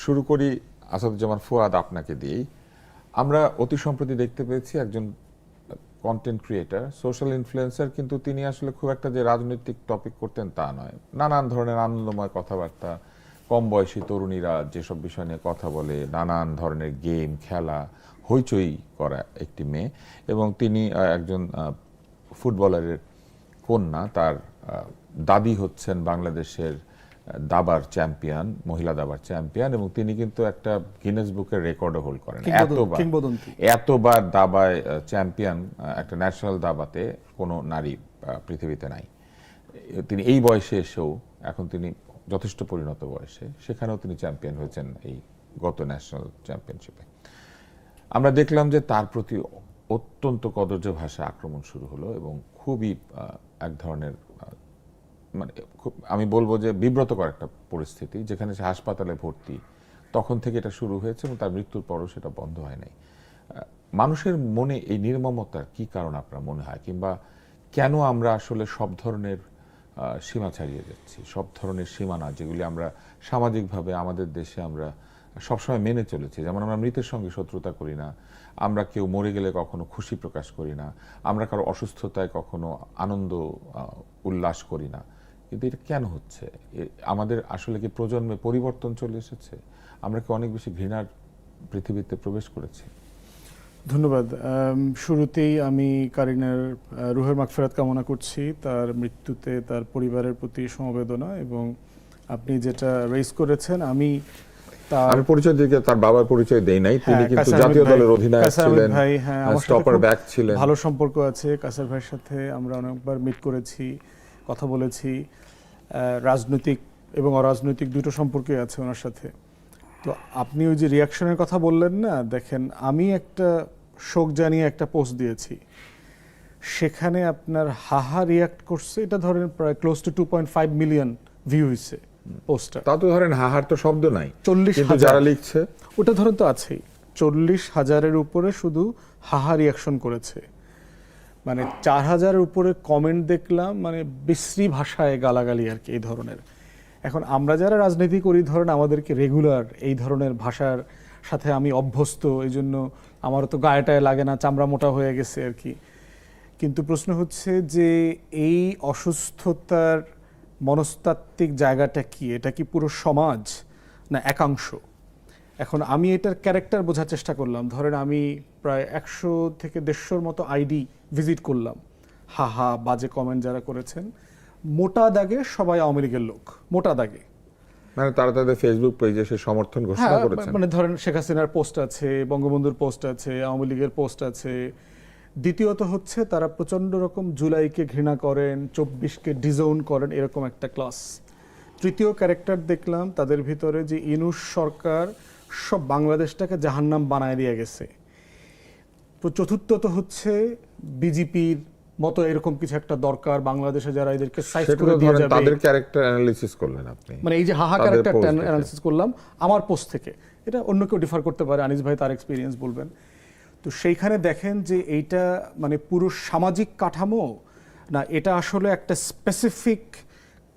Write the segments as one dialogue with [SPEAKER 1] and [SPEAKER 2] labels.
[SPEAKER 1] শুরু করি আসাদুজ্জামান ফুয়াদ আপনাকে দিয়েই। আমরা অতি সম্প্রতি দেখতে পেয়েছি একজন কন্টেন্ট ক্রিয়েটার, সোশ্যাল ইনফ্লুয়েন্সার, কিন্তু তিনি আসলে খুব একটা যে রাজনৈতিক টপিক করতেন তা নয়। নানান ধরনের আনন্দময় কথাবার্তা, কম বয়সী তরুণীরা যেসব বিষয় নিয়ে কথা বলে, নানান ধরনের গেম খেলা, হইচই করা একটি মেয়ে। এবং তিনি একজন ফুটবলারের কন্যা। তার দাদি হচ্ছেন বাংলাদেশের দাবার চ্যাম্পিয়ন, মহিলা দাবার চ্যাম্পিয়ন, এবং তিনি কিন্তু একটা গিনেস বুকের রেকর্ডও হোল্ড করেন। এতবার দাবায় চ্যাম্পিয়ন, একটা ন্যাশনাল দাবাতে কোনো নারী পৃথিবীতে নাই। তিনি এই বয়সে এসেও, এখন তিনি যথেষ্ট পরিণত বয়সে, সেখানেও তিনি চ্যাম্পিয়ন হয়েছেন এই গত ন্যাশনাল চ্যাম্পিয়নশিপে। আমরা দেখলাম যে তার প্রতি অত্যন্ত কদর্য ভাষা আক্রমণ শুরু হলো, এবং খুবই এক ধরনের মানে খুব, আমি বলবো যে বিব্রতকর একটা পরিস্থিতি, যেখানে সে হাসপাতালে ভর্তি। তখন থেকে এটা শুরু হয়েছে এবং তার মৃত্যুর পরও সেটা বন্ধ হয় নাই। মানুষের মনে এই নির্মমতার কি কারণ আপনার মনে হয়, কিংবা কেন আমরা আসলে সব ধরনের সীমা ছাড়িয়ে যাচ্ছি, সব ধরনের সীমানা যেগুলি আমরা সামাজিকভাবে আমাদের দেশে আমরা সবসময় মেনে চলেছি? যেমন আমরা মৃতের সঙ্গে শত্রুতা করি না, আমরা কেউ মরে গেলে কখনো খুশি প্রকাশ করি না, আমরা কারো অসুস্থতায় কখনো আনন্দ উল্লাস করি না। কিন্তু এটা কেন হচ্ছে? আমাদের আসলে কি প্রজন্মে পরিবর্তন চলে এসেছে? আমরা কি অনেক বেশি ঘৃণার পৃথিবীতে প্রবেশ করেছি?
[SPEAKER 2] ধন্যবাদ। শুরুতেই আমি কারিনার রুহের মাগফিরাত কামনা করছি, তার মৃত্যুতে তার পরিবারের প্রতি সমবেদনা। এবং আপনি যেটা রেজ করেছেন, আমি
[SPEAKER 1] পরিচয় দিকে তার বাবার পরিচয় দেই নাই। তিনি কিন্তু জাতীয় দলের অধিনায়ক ছিলেন,
[SPEAKER 2] ভাই। হ্যাঁ, আমার
[SPEAKER 1] স্টপার ব্যাক ছিলেন।
[SPEAKER 2] ভালো সম্পর্ক আছে কাসার ভাইয়ের সাথে। আমরা অনেকবার মিট করেছি, কথা বলেছি। রাজনৈতিক এবং অরাজনৈতিক দুটো সম্পর্কই আছে ওনার সাথে। তো আপনি ওই যে রিয়াকশনের কথা বললেন না, দেখেন, আমি একটা শোক জানিয়ে একটা পোস্ট দিয়েছি, সেখানে আপনার হাহা রিয়াক্ট করছে, এটা ধরেন প্রায় ক্লোজ টু 2.5 মিলিয়ন ভিউ হয়েছে পোস্টটা।
[SPEAKER 1] তা তো ধরেন হাহার তো শব্দ নাই,
[SPEAKER 2] 40,000
[SPEAKER 1] যারা লিখছে
[SPEAKER 2] ওটা ধরেন তো আছেই। 40,000-এর উপরে শুধু হাহা রিয়াকশন করেছে, মানে 4,000-এর উপরে কমেন্ট দেখলাম, মানে বিশ্রী ভাষায় গালাগালি আর কি, এই ধরনের। এখন আমরা যারা রাজনীতি করি, ধরেন আমাদেরকে রেগুলার এই ধরনের ভাষার সাথে আমি অভ্যস্ত, এই জন্য আমারও তো গায়েটায় লাগে না, চামড়া মোটা হয়ে গেছে আর কি। কিন্তু প্রশ্ন হচ্ছে যে এই অসুস্থতার মনস্তাত্ত্বিক জায়গাটা কি? এটা কি পুরো সমাজ না একাংশ? এখন আমি এটার ক্যারেক্টার বোঝার চেষ্টা করলাম। ধরেন আমি প্রায় 100 থেকে 150-র মতো আইডি ভিজিট করলাম। হাহা বাজে কমেন্ট যারা করেছেন, মোটা দাগে সবাই আওয়ামী লীগের লোক, মোটা দাগে।
[SPEAKER 1] মানে তারা তাদের ফেসবুক পেজে সে সমর্থন ঘোষণা করেছেন।
[SPEAKER 2] মানে ধরেন শেখ হাসিনার পোস্ট আছে, বঙ্গবন্ধুর পোস্ট আছে, আওয়ামী লীগের পোস্ট আছে। দ্বিতীয়ত হচ্ছে তারা প্রচণ্ড রকম জুলাইকে ঘৃণা করেন, 24কে ডিজোন করেন, এরকম একটা ক্লাস। তৃতীয় ক্যারেক্টার দেখলাম তাদের ভিতরে যে ইনুস সরকার সব বাংলাদেশটাকে জাহান্নাম বানায় দিয়ে গেছে। চতুর্থত হচ্ছে বিজেপির মতো এরকম কিছু একটা দরকার বাংলাদেশে, যারা এদেরকে সাইজ করে দিয়ে যাবে।
[SPEAKER 1] তাদের ক্যারেক্টার অ্যানালিসিস করলেন আপনি?
[SPEAKER 2] মানে এই যে হাহা ক্যারেক্টারটা অ্যানালিসিস করলাম আমার পোস্ট থেকে। এটা অন্য কেউ ডিফার করতে পারে, আনিস ভাই তার এক্সপিরিয়েন্স বলবেন। তো সেইখানে দেখেন যে এইটা মানে পুরো সামাজিক কাঠামো না, এটা আসলে একটা স্পেসিফিক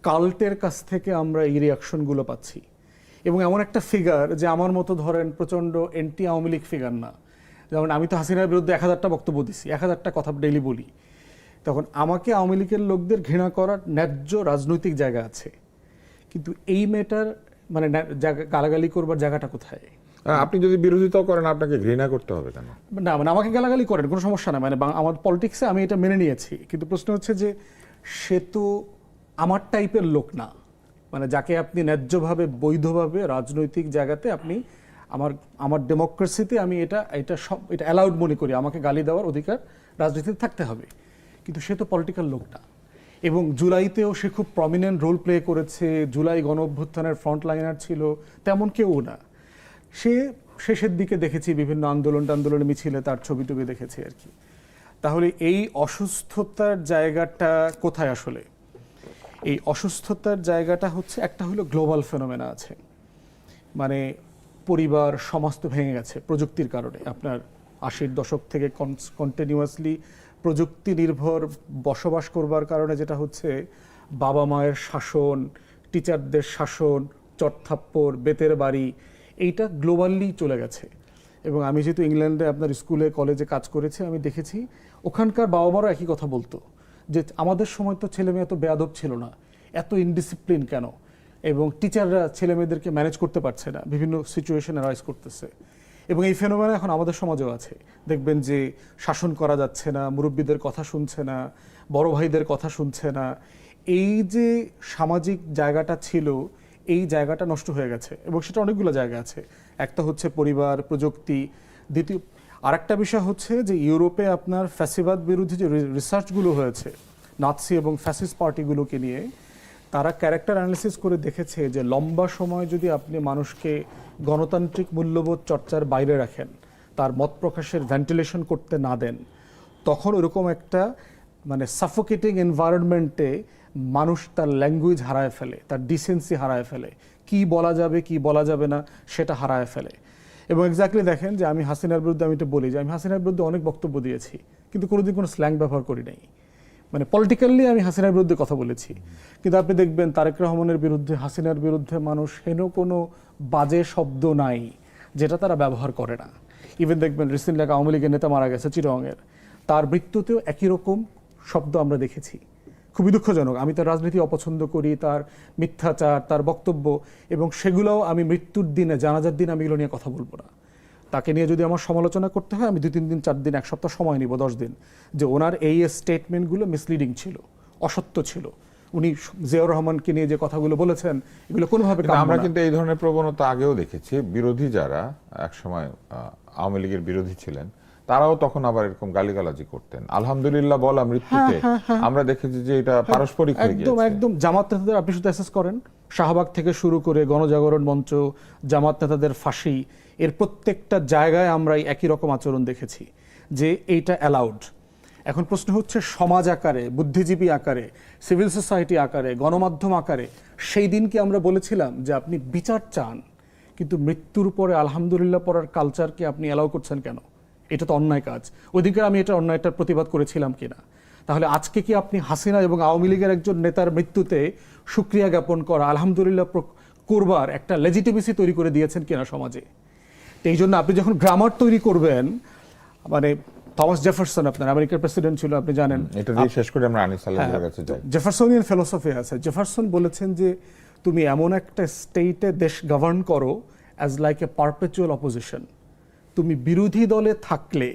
[SPEAKER 2] কাল্টের কাছ থেকে আমরা এই রিয়াকশনগুলো পাচ্ছি। এবং এমন একটা ফিগার যে আমার মতো ধরেন প্রচণ্ড এন্টি আওয়ামী লীগ ফিগার না। যেমন আমি তো হাসিনার বিরুদ্ধে 1000টা বক্তব্য দিছি, 1000টা কথা ডেইলি বলি। তখন আমাকে আওয়ামী লীগের লোকদের ঘৃণা করার ন্যায্য রাজনৈতিক জায়গা আছে, কিন্তু এই মেটার মানে গালাগালি করবার জায়গাটা কোথায়?
[SPEAKER 1] আপনি যদি বিরোধিতাও করেন, আপনাকে ঘৃণা করতে হবে কেন?
[SPEAKER 2] না, মানে আমাকে গালাগালি করেন, কোনো সমস্যা না, মানে আমার পলিটিক্সে আমি এটা মেনে নিয়েছি। কিন্তু প্রশ্ন হচ্ছে যে সে তো আমার টাইপের লোক না, মানে যাকে আপনি ন্যায্যভাবে বৈধভাবে রাজনৈতিক জায়গাতে আপনি আমার ডেমোক্রেসিতে আমি এটা অ্যালাউড মনে করি, আমাকে গালি দেওয়ার অধিকার রাজনীতিতে থাকতে হবে। কিন্তু সে তো পলিটিক্যাল লোক না। এবং জুলাইতেও সে খুব প্রমিনেন্ট রোল প্লে করেছে, জুলাই গণ অভ্যুত্থানের ফ্রন্ট লাইনার ছিল, তেমন কেউ না। সে শেষের দিকে দেখেছি বিভিন্ন আন্দোলনে মিছিলে তার ছবি টবি দেখেছি আর কি। তাহলে এই অসুস্থতার জায়গাটা কোথায় আসলে? এই অসুস্থতার জায়গাটা হচ্ছে, একটা হলো গ্লোবাল ফেনোমেনা আছে, মানে পরিবার সমাজ তো ভেঙে গেছে প্রযুক্তির কারণে। আপনার 80-র দশক থেকে কন্টিনিউয়াসলি প্রযুক্তি নির্ভর বসবাস করবার কারণে যেটা হচ্ছে, বাবা মায়ের শাসন, টিচারদের শাসন, চটথাপ্পড়, বেতের বাড়ি, এইটা গ্লোবালি চলে গেছে। এবং আমি যেহেতু ইংল্যান্ডে আপনার স্কুলে কলেজে কাজ করেছি, আমি দেখেছি ওখানকার বাবা মারা একই কথা বলতো যে আমাদের সময় তো ছেলে মেয়ে এত বেয়াদব ছিল না, এত ইনডিসিপ্লিন কেন, এবং টিচাররা ছেলে মেয়েদেরকে ম্যানেজ করতে পারছে না, বিভিন্ন সিচুয়েশন অ্যারাইজ করতেছে। এবং এই ফেনোমেনা এখন আমাদের সমাজেও আছে। দেখবেন যে শাসন করা যাচ্ছে না, মুরব্বীদের কথা শুনছে না, বড় ভাইদের কথা শুনছে না। এই যে সামাজিক জায়গাটা ছিল, এই জায়গাটা নষ্ট হয়ে গেছে এবং সেটা অনেকগুলো জায়গা আছে। একটা হচ্ছে পরিবার, প্রযুক্তি। দ্বিতীয় আরেকটা বিষয় হচ্ছে যে ইউরোপে আপনার ফ্যাসিবাদ বিরোধী যে রিসার্চগুলো হয়েছে নাৎসি এবং ফ্যাসিস্ট পার্টিগুলোকে নিয়ে, তারা ক্যারেক্টার অ্যানালিসিস করে দেখেছে যে লম্বা সময় যদি আপনি মানুষকে গণতান্ত্রিক মূল্যবোধ চর্চার বাইরে রাখেন, তার মত প্রকাশের ভেন্টিলেশন করতে না দেন, তখন ওরকম একটা মানে সাফোকেটিং এনভায়রনমেন্টে মানুষ তার ল্যাঙ্গুয়েজ হারায় ফেলে, তার ডিসেন্সি হারায় ফেলে, কি বলা যাবে কি বলা যাবে না সেটা হারায় ফেলে। এবং এক্স্যাক্টলি দেখেন যে আমি হাসিনার বিরুদ্ধে, আমি এটা বলি যে আমি হাসিনার বিরুদ্ধে অনেক বক্তব্য দিয়েছি, কিন্তু কোনোদিন কোনো স্ল্যাং ব্যবহার করি নাই। মানে পলিটিক্যালি আমি হাসিনার বিরুদ্ধে কথা বলেছি, কিন্তু আপনি দেখবেন তারেক রহমানের বিরুদ্ধে, হাসিনার বিরুদ্ধে মানুষ হেন কোনো বাজে শব্দ নাই যেটা তারা ব্যবহার করে না। ইভেন দেখবেন রিসেন্টলি এক আওয়ামী লীগের নেতা মারা গেছে চিটাগংয়ের, তার মৃত্যুতেও একই রকম শব্দ আমরা দেখেছি। খুবই দুঃখজনক। আমি তার রাজনীতি অপছন্দ করি, তার মিথ্যাচার, তার বক্তব্য, এবং সেগুলোও আমি মৃত্যুর দিনে, জানাজার দিন আমি এগুলো নিয়ে কথা বলবো না। তাকে নিয়ে যদি আমার সমালোচনা করতে হয়, আমি 2-3 দিন 4 দিন 1 সপ্তাহ সময় নিব, 10 দিন, যে ওনার এই স্টেটমেন্টগুলো মিসলিডিং ছিল, অসত্য ছিল। উনি জিয়াউর রহমানকে নিয়ে যে কথাগুলো বলেছেন এগুলো কোনোভাবে কাম্য
[SPEAKER 1] আমরা
[SPEAKER 2] না।
[SPEAKER 1] কিন্তু এই ধরনের প্রবণতা আগেও দেখেছি। বিরোধী যারা একসময় আওয়ামী লীগের বিরোধী ছিলেন, তারাও তখন আবার এরকম গালিগালাজি করতেন। আলহামদুলিল্লাহ বলা মৃত্যুতে আমরা দেখেছি যে এটা পারস্পরিক হয়ে
[SPEAKER 2] একদম
[SPEAKER 1] গিয়েছে।
[SPEAKER 2] একদম জামাত নেতাদের আপনি শুধু অ্যাসেস করেন, শাহবাগ থেকে শুরু করে গণজাগরণ মঞ্চ, জামাত নেতাদের ফাঁসি, এর প্রত্যেকটা জায়গায় আমরা এই একই রকম আচরণ দেখেছি যে এইটা অ্যালাউড। এখন প্রশ্ন হচ্ছে সমাজ আকারে, বুদ্ধিজীবী আকারে, সিভিল সোসাইটি আকারে, গণমাধ্যম আকারে সেই দিনকে আমরা বলেছিলাম যে আপনি বিচার চান, কিন্তু মৃত্যুর পরে আলহামদুলিল্লাহ পড়ার কালচারকে আপনি অ্যালাউ করছেন কেন? এটা তো অন্যায় কাজ। ওইদিকে আমি এটা অন্যায়টার প্রতিবাদ করেছিলাম কিনা? তাহলে আজকে কি আপনি হাসিনা এবং আওয়ামী লীগের একজন নেতার মৃত্যুতে সুক্রিয়া জ্ঞাপন করা, আলহামদুলিল্লাহ করবার একটা লেজিটিমেসি তৈরি করে দিয়েছেন কিনা সমাজে? তো এই জন্য আপনি যখন গ্রামার তৈরি করবেন, মানে থমাস জেফারসন আপনার আমেরিকার প্রেসিডেন্ট ছিল, আপনি জানেন।
[SPEAKER 1] এটা দিয়ে শেষ করে আমরা আনিস আলমের কাছে যাই।
[SPEAKER 2] জেফারসনিয়ান ফিলোসফি আছে। জেফারসন বলেছেন যে তুমি এমন একটা স্টেটে দেশ গভর্ন করো as like a perpetual opposition. তুমি বিরোধী দলে থাকলে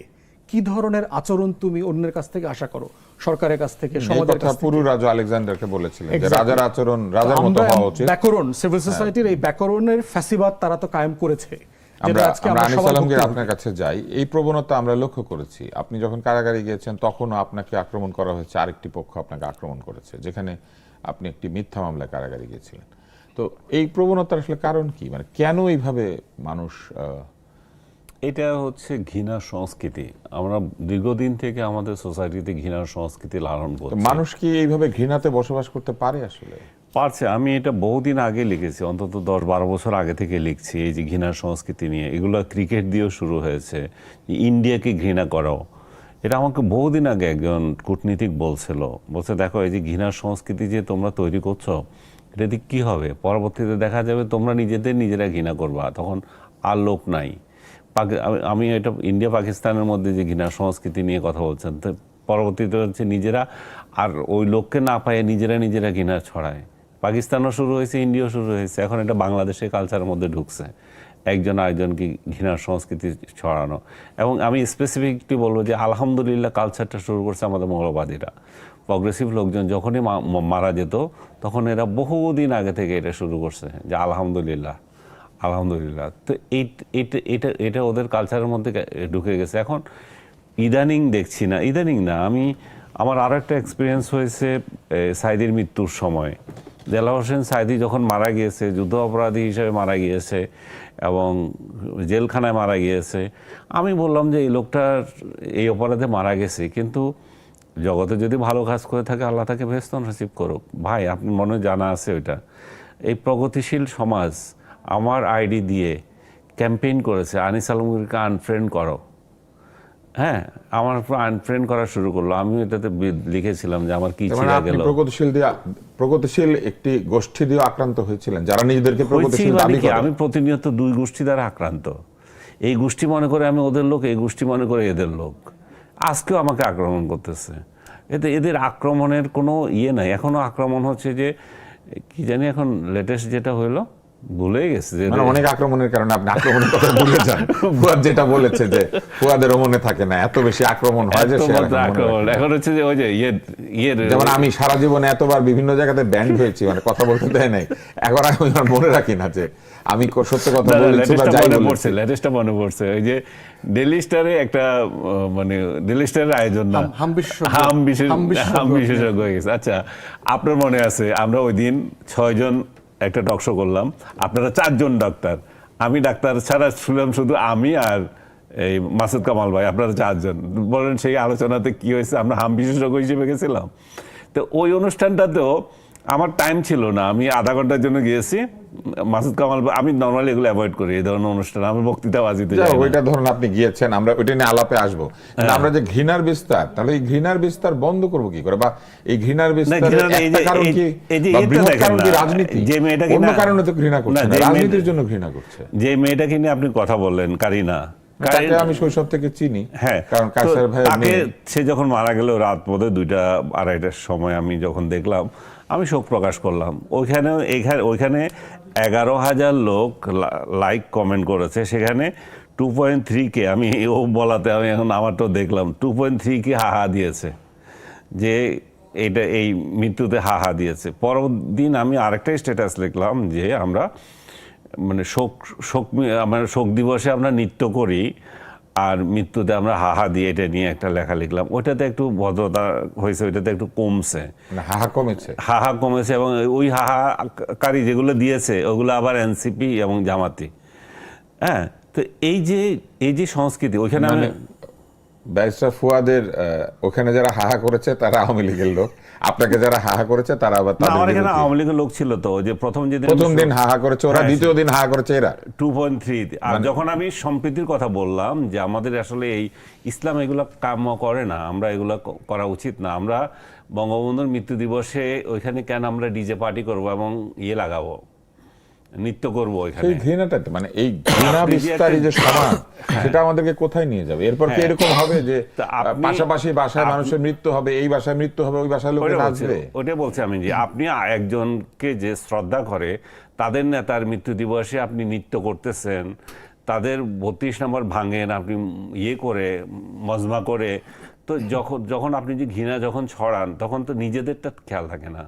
[SPEAKER 2] কি ধরনের আচরণ তুমি অন্যের কাছ থেকে আশা করো, সরকারের কাছ থেকে, সমাজের কাছ থেকে।
[SPEAKER 1] পুরো রাজা আলেকজান্ডারকে বলেছিলেন যে রাজার আচরণ রাজার মতো হওয়া উচিত।
[SPEAKER 2] ব্যাকরণ, সিভিল সোসাইটির এই ব্যাকরণের ফ্যাসিবাদ তারা তো কায়েম করেছে।
[SPEAKER 1] আমরা আনিস আলমগীর আপনার কাছে যাই। এই প্রবণতা আমরা লক্ষ্য করেছি। আপনি যখন কারাগারে গিয়েছেন তখনও আপনাকে আক্রমণ করা হয়েছে, আরেকটি পক্ষ আপনাকে আক্রমণ করেছে, যেখানে আপনি একটি মিথ্যা মামলায় কারাগারে গিয়েছিলেন। তো এই প্রবণতার আসলে কারণ কি? মানে কেন এইভাবে মানুষ?
[SPEAKER 3] এটা হচ্ছে ঘৃণার সংস্কৃতি। আমরা দীর্ঘদিন থেকে আমাদের সোসাইটিতে ঘৃণার সংস্কৃতি লালন করছি।
[SPEAKER 1] মানুষ কি এইভাবে ঘৃণাতে বসবাস করতে পারে আসলে?
[SPEAKER 3] পারছে। আমি এটা বহুদিন আগে লিখেছি, অন্তত 10-12 বছর আগে থেকে লিখছি এই যে ঘৃণার সংস্কৃতি নিয়ে। এগুলো ক্রিকেট দিয়েও শুরু হয়েছে, ইন্ডিয়াকে ঘৃণা করাও। এটা আমাকে বহুদিন আগে একজন কূটনীতিক বলছে দেখো এই যে ঘৃণার সংস্কৃতি যে তোমরা তৈরি করছো, এটা দিয়ে কী হবে? পরবর্তীতে দেখা যাবে তোমরা নিজেরা ঘৃণা করবা, তখন আর লোক নাই। আমি এটা ইন্ডিয়া পাকিস্তানের মধ্যে যে ঘৃণা সংস্কৃতি নিয়ে কথা বলছেন, তো পরবর্তীতে হচ্ছে নিজেরা আর ওই লোককে না পায়ে নিজেরা ঘৃণা ছড়ায়। পাকিস্তানও শুরু হয়েছে, ইন্ডিয়াও শুরু হয়েছে, এখন এটা বাংলাদেশের কালচারের মধ্যে ঢুকছে, একজন আরেকজনকে ঘৃণার সংস্কৃতি ছড়ানো। এবং আমি স্পেসিফিকলি বলবো যে আলহামদুলিল্লাহ কালচারটা শুরু করছে আমাদের মৌলবাদীরা। প্রগ্রেসিভ লোকজন যখনই মারা যেত তখন এরা বহুদিন আগে থেকে এটা শুরু করছে যে আলহামদুলিল্লাহ। তো এটা ওদের কালচারের মধ্যে ঢুকে গেছে। এখন ইদানিং না, আমার আরও একটা এক্সপিরিয়েন্স হয়েছে সাইদির মৃত্যুর সময়। দেলাওয়ার হোসেন সাইদি যখন মারা গিয়েছে, যুদ্ধ অপরাধী হিসেবে মারা গিয়েছে এবং জেলখানায় মারা গিয়েছে, আমি বললাম যে এই লোকটার এই অপরাধে মারা গেছে, কিন্তু জগতে যদি ভালো কাজ করে থাকে আল্লাহ তাকে বেহেশত নসিব করুক। ভাই আপনি মনে জানা আছে ওইটা, এই প্রগতিশীল সমাজ আমার আইডি দিয়ে ক্যাম্পেইন করেছে আনিস আলমগীরকে আনফ্রেন্ড করো। হ্যাঁ, আমার আনফ্রেন্ড করা শুরু করলো। আমি এটাতে লিখেছিলাম যে আমার কি
[SPEAKER 1] মানে
[SPEAKER 3] ছিঁড়া
[SPEAKER 1] আপনি
[SPEAKER 3] গেল।
[SPEAKER 1] প্রগতিশীল একটি গোষ্ঠী দিয়ে আক্রান্ত হয়েছিলেন, যারা নিজেদেরকে প্রগতিশীল
[SPEAKER 3] হয়েছি
[SPEAKER 1] দাবি
[SPEAKER 3] মানে কি,
[SPEAKER 1] করে।
[SPEAKER 3] আমি প্রতিনিয়ত দুই গোষ্ঠী দ্বারা আক্রান্ত। এই গোষ্ঠী মনে করে আমি ওদের লোক, এই গোষ্ঠী মনে করে এদের লোক। আজকেও আমাকে আক্রমণ করতেছে। এদের আক্রমণের কোনো ইয়ে নাই। এখনো আক্রমণ হচ্ছে যে কি জানি এখন লেটেস্ট যেটা হইলো, ভুলে গেছে যে
[SPEAKER 1] মানে অনেক আক্রমণের কারণে আপনি আক্রমণের কথা ভুলে যান। ফুয়াদ যেটা বলেছে যে ফুয়াদেরও মনে থাকে না, এত বেশি আক্রমণ হয় যে
[SPEAKER 3] এত
[SPEAKER 1] সে আর
[SPEAKER 3] মাত্রা
[SPEAKER 1] মনে
[SPEAKER 3] আক্রমণ।
[SPEAKER 1] রাখে না।
[SPEAKER 3] এখন হচ্ছে যে ওই যে ইয়ের
[SPEAKER 1] যেমন আমি সারা জীবনে এতবার বিভিন্ন জায়গাতে ব্যান্ড হয়েছি, মানে কথা বলতে দেয় নাই, এখন আমি আর মনে রাখি না যে আমি সত্য কথা বলেছি বা যাই বলেছি।
[SPEAKER 3] লেটেস্টটা মনে পড়ছে ওই যে ডেইলি স্টারে একটা মানে ডেইলি স্টারের আয়োজন না,
[SPEAKER 2] হাম বিশেষজ্ঞ।
[SPEAKER 3] হাম বিশেষজ্ঞ হয়ে গেছে। আচ্ছা, আপনার মনে আছে আমরা ওই দিন 6 জন একটা টক শো করলাম, আপনারা 4 জন ডাক্তার, আমি ডাক্তার ছাড়া শুনলাম শুধু আমি আর এই মাসুদ কামাল ভাই, আপনারা 4 জন। বলেন সেই আলোচনাতে কি হয়েছে, আমরা হাম বিশেষজ্ঞ হিসেবে গেছিলাম। তো ওই অনুষ্ঠানটাতেও আমার টাইম ছিল না, আমি আধা ঘন্টার জন্য গিয়েছি। মাসুদ কামাল, আমি নর্মালি এগুলো অ্যাভয়েড করি এই ধরনের অনুষ্ঠান, আমার বক্তৃতা বাজিতে যাই না।
[SPEAKER 1] ওইটা ধরুন আপনি গিয়েছেন, আমরা ওইটা নিয়ে আলাপে আসবো, কিন্তু আমরা যে ঘৃণার বিস্তার, তাহলে এই ঘৃণার বিস্তার বন্ধ করবো কি করে, বা এই ঘৃণার বিস্তারের একটা কারণ কি, বা বৃহৎ কারণ কি রাজনীতি?
[SPEAKER 3] যে মেয়েটাকে
[SPEAKER 1] অন্য
[SPEAKER 3] না,
[SPEAKER 1] কারণে তো ঘৃণা করছে না, রাজনীতির জন্য ঘৃণা করছে।
[SPEAKER 3] যে মেয়েটাকে নিয়ে আপনি কথা বললেন, কারিনা,
[SPEAKER 1] তাকে আমি শৈশব থেকে চিনি।
[SPEAKER 3] হ্যাঁ,
[SPEAKER 1] কারণ কায়সার ভাই
[SPEAKER 3] তাকে, সে যখন মারা গেল রাত বোধহয় 2টা-2:30টার সময়, আমি যখন দেখলাম আমি শোক প্রকাশ করলাম। ওইখানে 11,000 লোক লাইক কমেন্ট করেছে, সেখানে 2.3K, আমি ও বলাতে আমি এখন আমারটাও দেখলাম 2.3K হাহা দিয়েছে, যে এটা এই মৃত্যুতে হাহা দিয়েছে। পরের দিন আমি আরেকটা স্ট্যাটাস লিখলাম যে আমরা মানে আমরা শোক দিবসে আমরা নৃত্য করি আর মৃত্যুতে আমরা হাহা দিই, এটা নিয়ে একটা লেখা লিখলাম। ওইটাতে একটু ভদ্রতা হয়েছে, ওইটাতে একটু কমছে,
[SPEAKER 1] হাহা কমেছে,
[SPEAKER 3] হাহা কমেছে। এবং ওই হাহাকারী যেগুলো দিয়েছে ওগুলো আবার এনসিপি এবং জামাতি। হ্যাঁ, তো এই যে সংস্কৃতি ওইখানে
[SPEAKER 1] ব্যারিস্টার ফুয়াদের ওখানে যারা হাহা করেছে তারা আওয়ামী লীগের লোক, আপনাকে যারা হাহা করেছে তারা আবার
[SPEAKER 3] আমার এখানে আওয়ামী লীগের লোক ছিল তো, যে প্রথম
[SPEAKER 1] দিন হাহা করেছে ওরা, দ্বিতীয় দিন হাহা করেছে এরা
[SPEAKER 3] 2.3। আর যখন আমি সম্প্রীতির কথা বললাম যে আমাদের আসলে এই ইসলাম এগুলো কাম্য করে না, আমরা এগুলো করা উচিত না, আমরা বঙ্গবন্ধুর মৃত্যু দিবসে ওইখানে কেন আমরা ডিজে পার্টি করব এবং লাগাবো, নৃত্য করবো ওইখানে,
[SPEAKER 1] সেই ঘৃণাটা, মানে এই ঘৃণা বিস্তারী যে সমাজ, সেটা আমাদেরকে কোথায় নিয়ে যাবে? এরপর কি এরকম হবে যে পাশাপাশি বাসায় মানুষের মৃত্যু হবে, এই বাসায় মৃত্যু হবে, ওই বাসায় লোকে নাচবে?
[SPEAKER 3] ওটাই বলছি আমি, যে আপনি একজনকে যে শ্রদ্ধা করে তাদের নেতার মৃত্যু দিবসে আপনি নৃত্য করতেছেন, তাদের 32 নম্বর ভাঙেন আপনি করে মজমা করে, তো যখন আপনি যে ঘৃণা যখন ছড়ান তখন তো নিজেদেরটা খেয়াল থাকে না।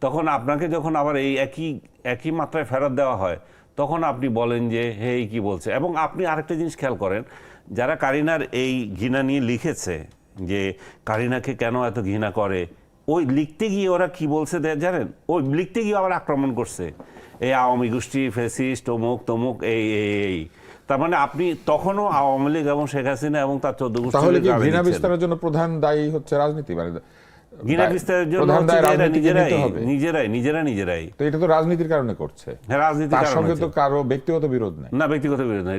[SPEAKER 3] তখন আপনাকে যখন আবার এই একই মাত্রায় ফেরত দেওয়া হয়, তখন আপনি বলেন যে হে কি বলছে। এবং আপনি আরেকটা জিনিস খেয়াল করেন, যারা কারিনার এই ঘৃণা নিয়ে লিখেছে যে কারিনাকে কেন এত ঘৃণা করে, ওই লিখতে গিয়ে ওরা কি বলছে জানেন? ওই লিখতে গিয়ে আবার আক্রমণ করছে, এই আওয়ামী গোষ্ঠী ফ্যাসিস্ট অমুক তমুক এই। তার মানে আপনি তখনও আওয়ামী লীগ এবং শেখ হাসিনা এবং তার 14 গোষ্ঠী,
[SPEAKER 1] তাহলে কি ঘৃণা বিস্তারের জন্য প্রধান দায়ী হচ্ছে রাজনীতি? মানে
[SPEAKER 3] ঘৃণা বিস্তারের জন্য নিজেরাই।
[SPEAKER 1] তো এটা তো রাজনীতির কারণে করছে, তার সঙ্গে তো কারো ব্যক্তিগত বিরোধ নাই।
[SPEAKER 3] না, ব্যক্তিগত বিরোধ নাই,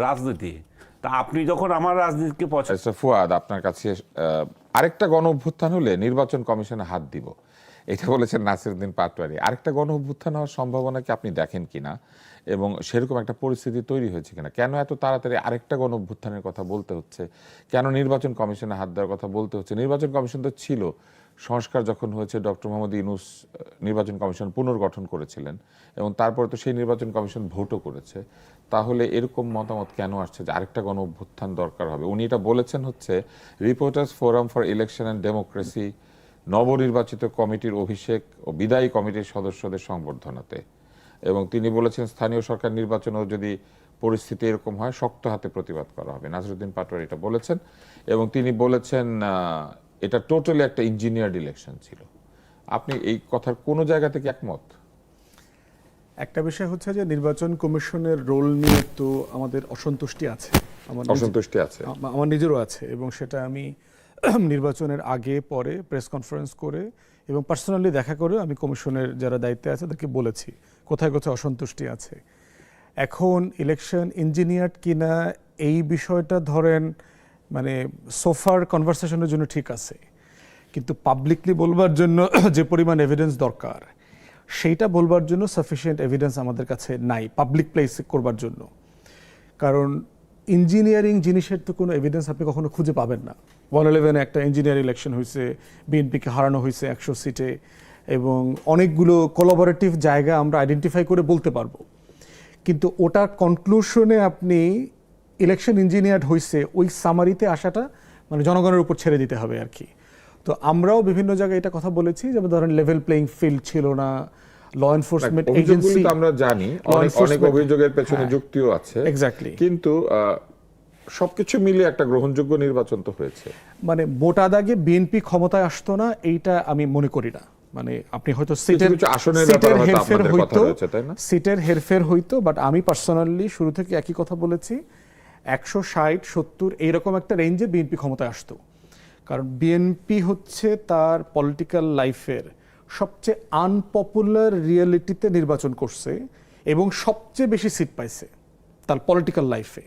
[SPEAKER 3] রাজনীতি। তা আপনি যখন আমার রাজনীতিকে পছন্দ।
[SPEAKER 1] ফুয়াদ, আপনার কাছে আরেকটা গণ অভ্যুত্থান হলে নির্বাচন কমিশনে হাত দিব, এটা বলেছেন নাসিরউদ্দিন পাটোয়ারি। আরেকটা গণ অভ্যুত্থান হওয়ার সম্ভাবনা কি আপনি দেখেন কিনা, এবং সেরকম একটা পরিস্থিতি তৈরি হয়েছে কিনা? কেন এত তাড়াতাড়ি আরেকটা গণ অভ্যুত্থানের কথা বলতে হচ্ছে? কেন নির্বাচন কমিশনে হাত দেওয়ার কথা বলতে হচ্ছে? নির্বাচন কমিশন তো ছিল, সংস্কার যখন হয়েছে ডক্টর মোহাম্মদ ইউনূস নির্বাচন কমিশন পুনর্গঠন করেছিলেন, এবং তারপরে তো সেই নির্বাচন কমিশন ভোটও করেছে। তাহলে এরকম মতামত কেন আসছে যে আরেকটা গণ অভ্যুত্থান দরকার হবে? উনি এটা বলেছেন হচ্ছে reporters forum for election and democracy নবনির্বাচিত কমিটির অভিষেক ও বিদায়ী কমিটির সদস্যদের সংবর্ধনাতে। এবং তিনি বলেছেন স্থানীয় সরকার নির্বাচনেও যদি পরিস্থিতি এরকম হয় শক্ত হাতে প্রতিবাদ করা হবে। নাসিরউদ্দিন পাটোয়ারি এটা বলেছেন, এবং তিনি বলেছেন এটা টোটালি একটা ইঞ্জিনিয়ার্ড ইলেকশন ছিল। আপনি এই কথার কোনো জায়গা থেকে একমত?
[SPEAKER 2] একটা বিষয় হচ্ছে যে নির্বাচন কমিশনের রোল নিয়ে তো আমাদের অসন্তুষ্টি আছে, আমার নিজেরও আছে, এবং সেটা আমি নির্বাচনের আগে পরে প্রেস কনফারেন্স করে এবং পার্সোনালি দেখা করে আমি কমিশনের যারা দায়িত্বে আছে তাদেরকে বলেছি কোথায় কোথায় অসন্তুষ্টি আছে। এখন ইলেকশন ইঞ্জিনিয়ার্ড কিনা এই বিষয়টা ধরেন মানে সোফার কনভারসেশনের জন্য ঠিক আছে, কিন্তু পাবলিকলি বলবার জন্য যে পরিমাণ এভিডেন্স দরকার সেইটা বলবার জন্য সাফিসিয়েন্ট এভিডেন্স আমাদের কাছে নাই পাবলিক প্লেস করবার জন্য। কারণ ইঞ্জিনিয়ারিং জিনিসের তো কোনো এভিডেন্স আপনি কখনো খুঁজে পাবেন না। 111 একটা ইঞ্জিনিয়ার ইলেকশন হয়েছে, বিএনপিকে হারানো হয়েছে 100 সিটে, এবং অনেকগুলো কোলাবোরেটিভ জায়গা আমরা আইডেন্টিফাই করে বলতে পারবো, কিন্তু ওটার কনক্লুশনে আপনি ইলেকশন ইঞ্জিনিয়ার হয়েছে ওই সামারিতে আসাটা মানে জনগণের উপর ছেড়ে দিতে হবে আর কি। তো আমরাও বিভিন্ন জায়গায় এটা কথা বলেছি, যেমন ধরেন লেভেল প্লেইং ফিল্ড ছিল না, ল এনফোর্সমেন্ট
[SPEAKER 1] অভিযোগগুলি
[SPEAKER 2] এজেন্সি,
[SPEAKER 1] তো আমরা জানি, অনেক অভিযোগের পেছনে যুক্তিও আছে,
[SPEAKER 2] এক্স্যাক্টলি,
[SPEAKER 1] কিন্তু সবকিছু মিলিয়ে একটা গ্রহণযোগ্য নির্বাচন তো হয়েছে।
[SPEAKER 2] মানে মোটা দাগে বিএনপি ক্ষমতায় আসতো না এইটা আমি মনে করি না। মানে আপনি হয়তো সিটের
[SPEAKER 1] কিছু আসনের ব্যাপারে হয়তো
[SPEAKER 2] হেরফের
[SPEAKER 1] আপনাদের কথা
[SPEAKER 2] হইতো,
[SPEAKER 1] রয়েছে, তাই না?
[SPEAKER 2] সিটের হেরফের হইতো, বাট আমি পার্সোনালি শুরু থেকে একই কথা বলেছি, 160-70 এইরকম একটা রেঞ্জে বিএনপি ক্ষমতায় আসতো। কারণ বিএনপি হচ্ছে তার পলিটিক্যাল লাইফের সবচেয়ে আনপপুলার রিয়েলিটিতে নির্বাচন করছে এবং সবচেয়ে বেশি সিট পাইছে তার পলিটিক্যাল লাইফে।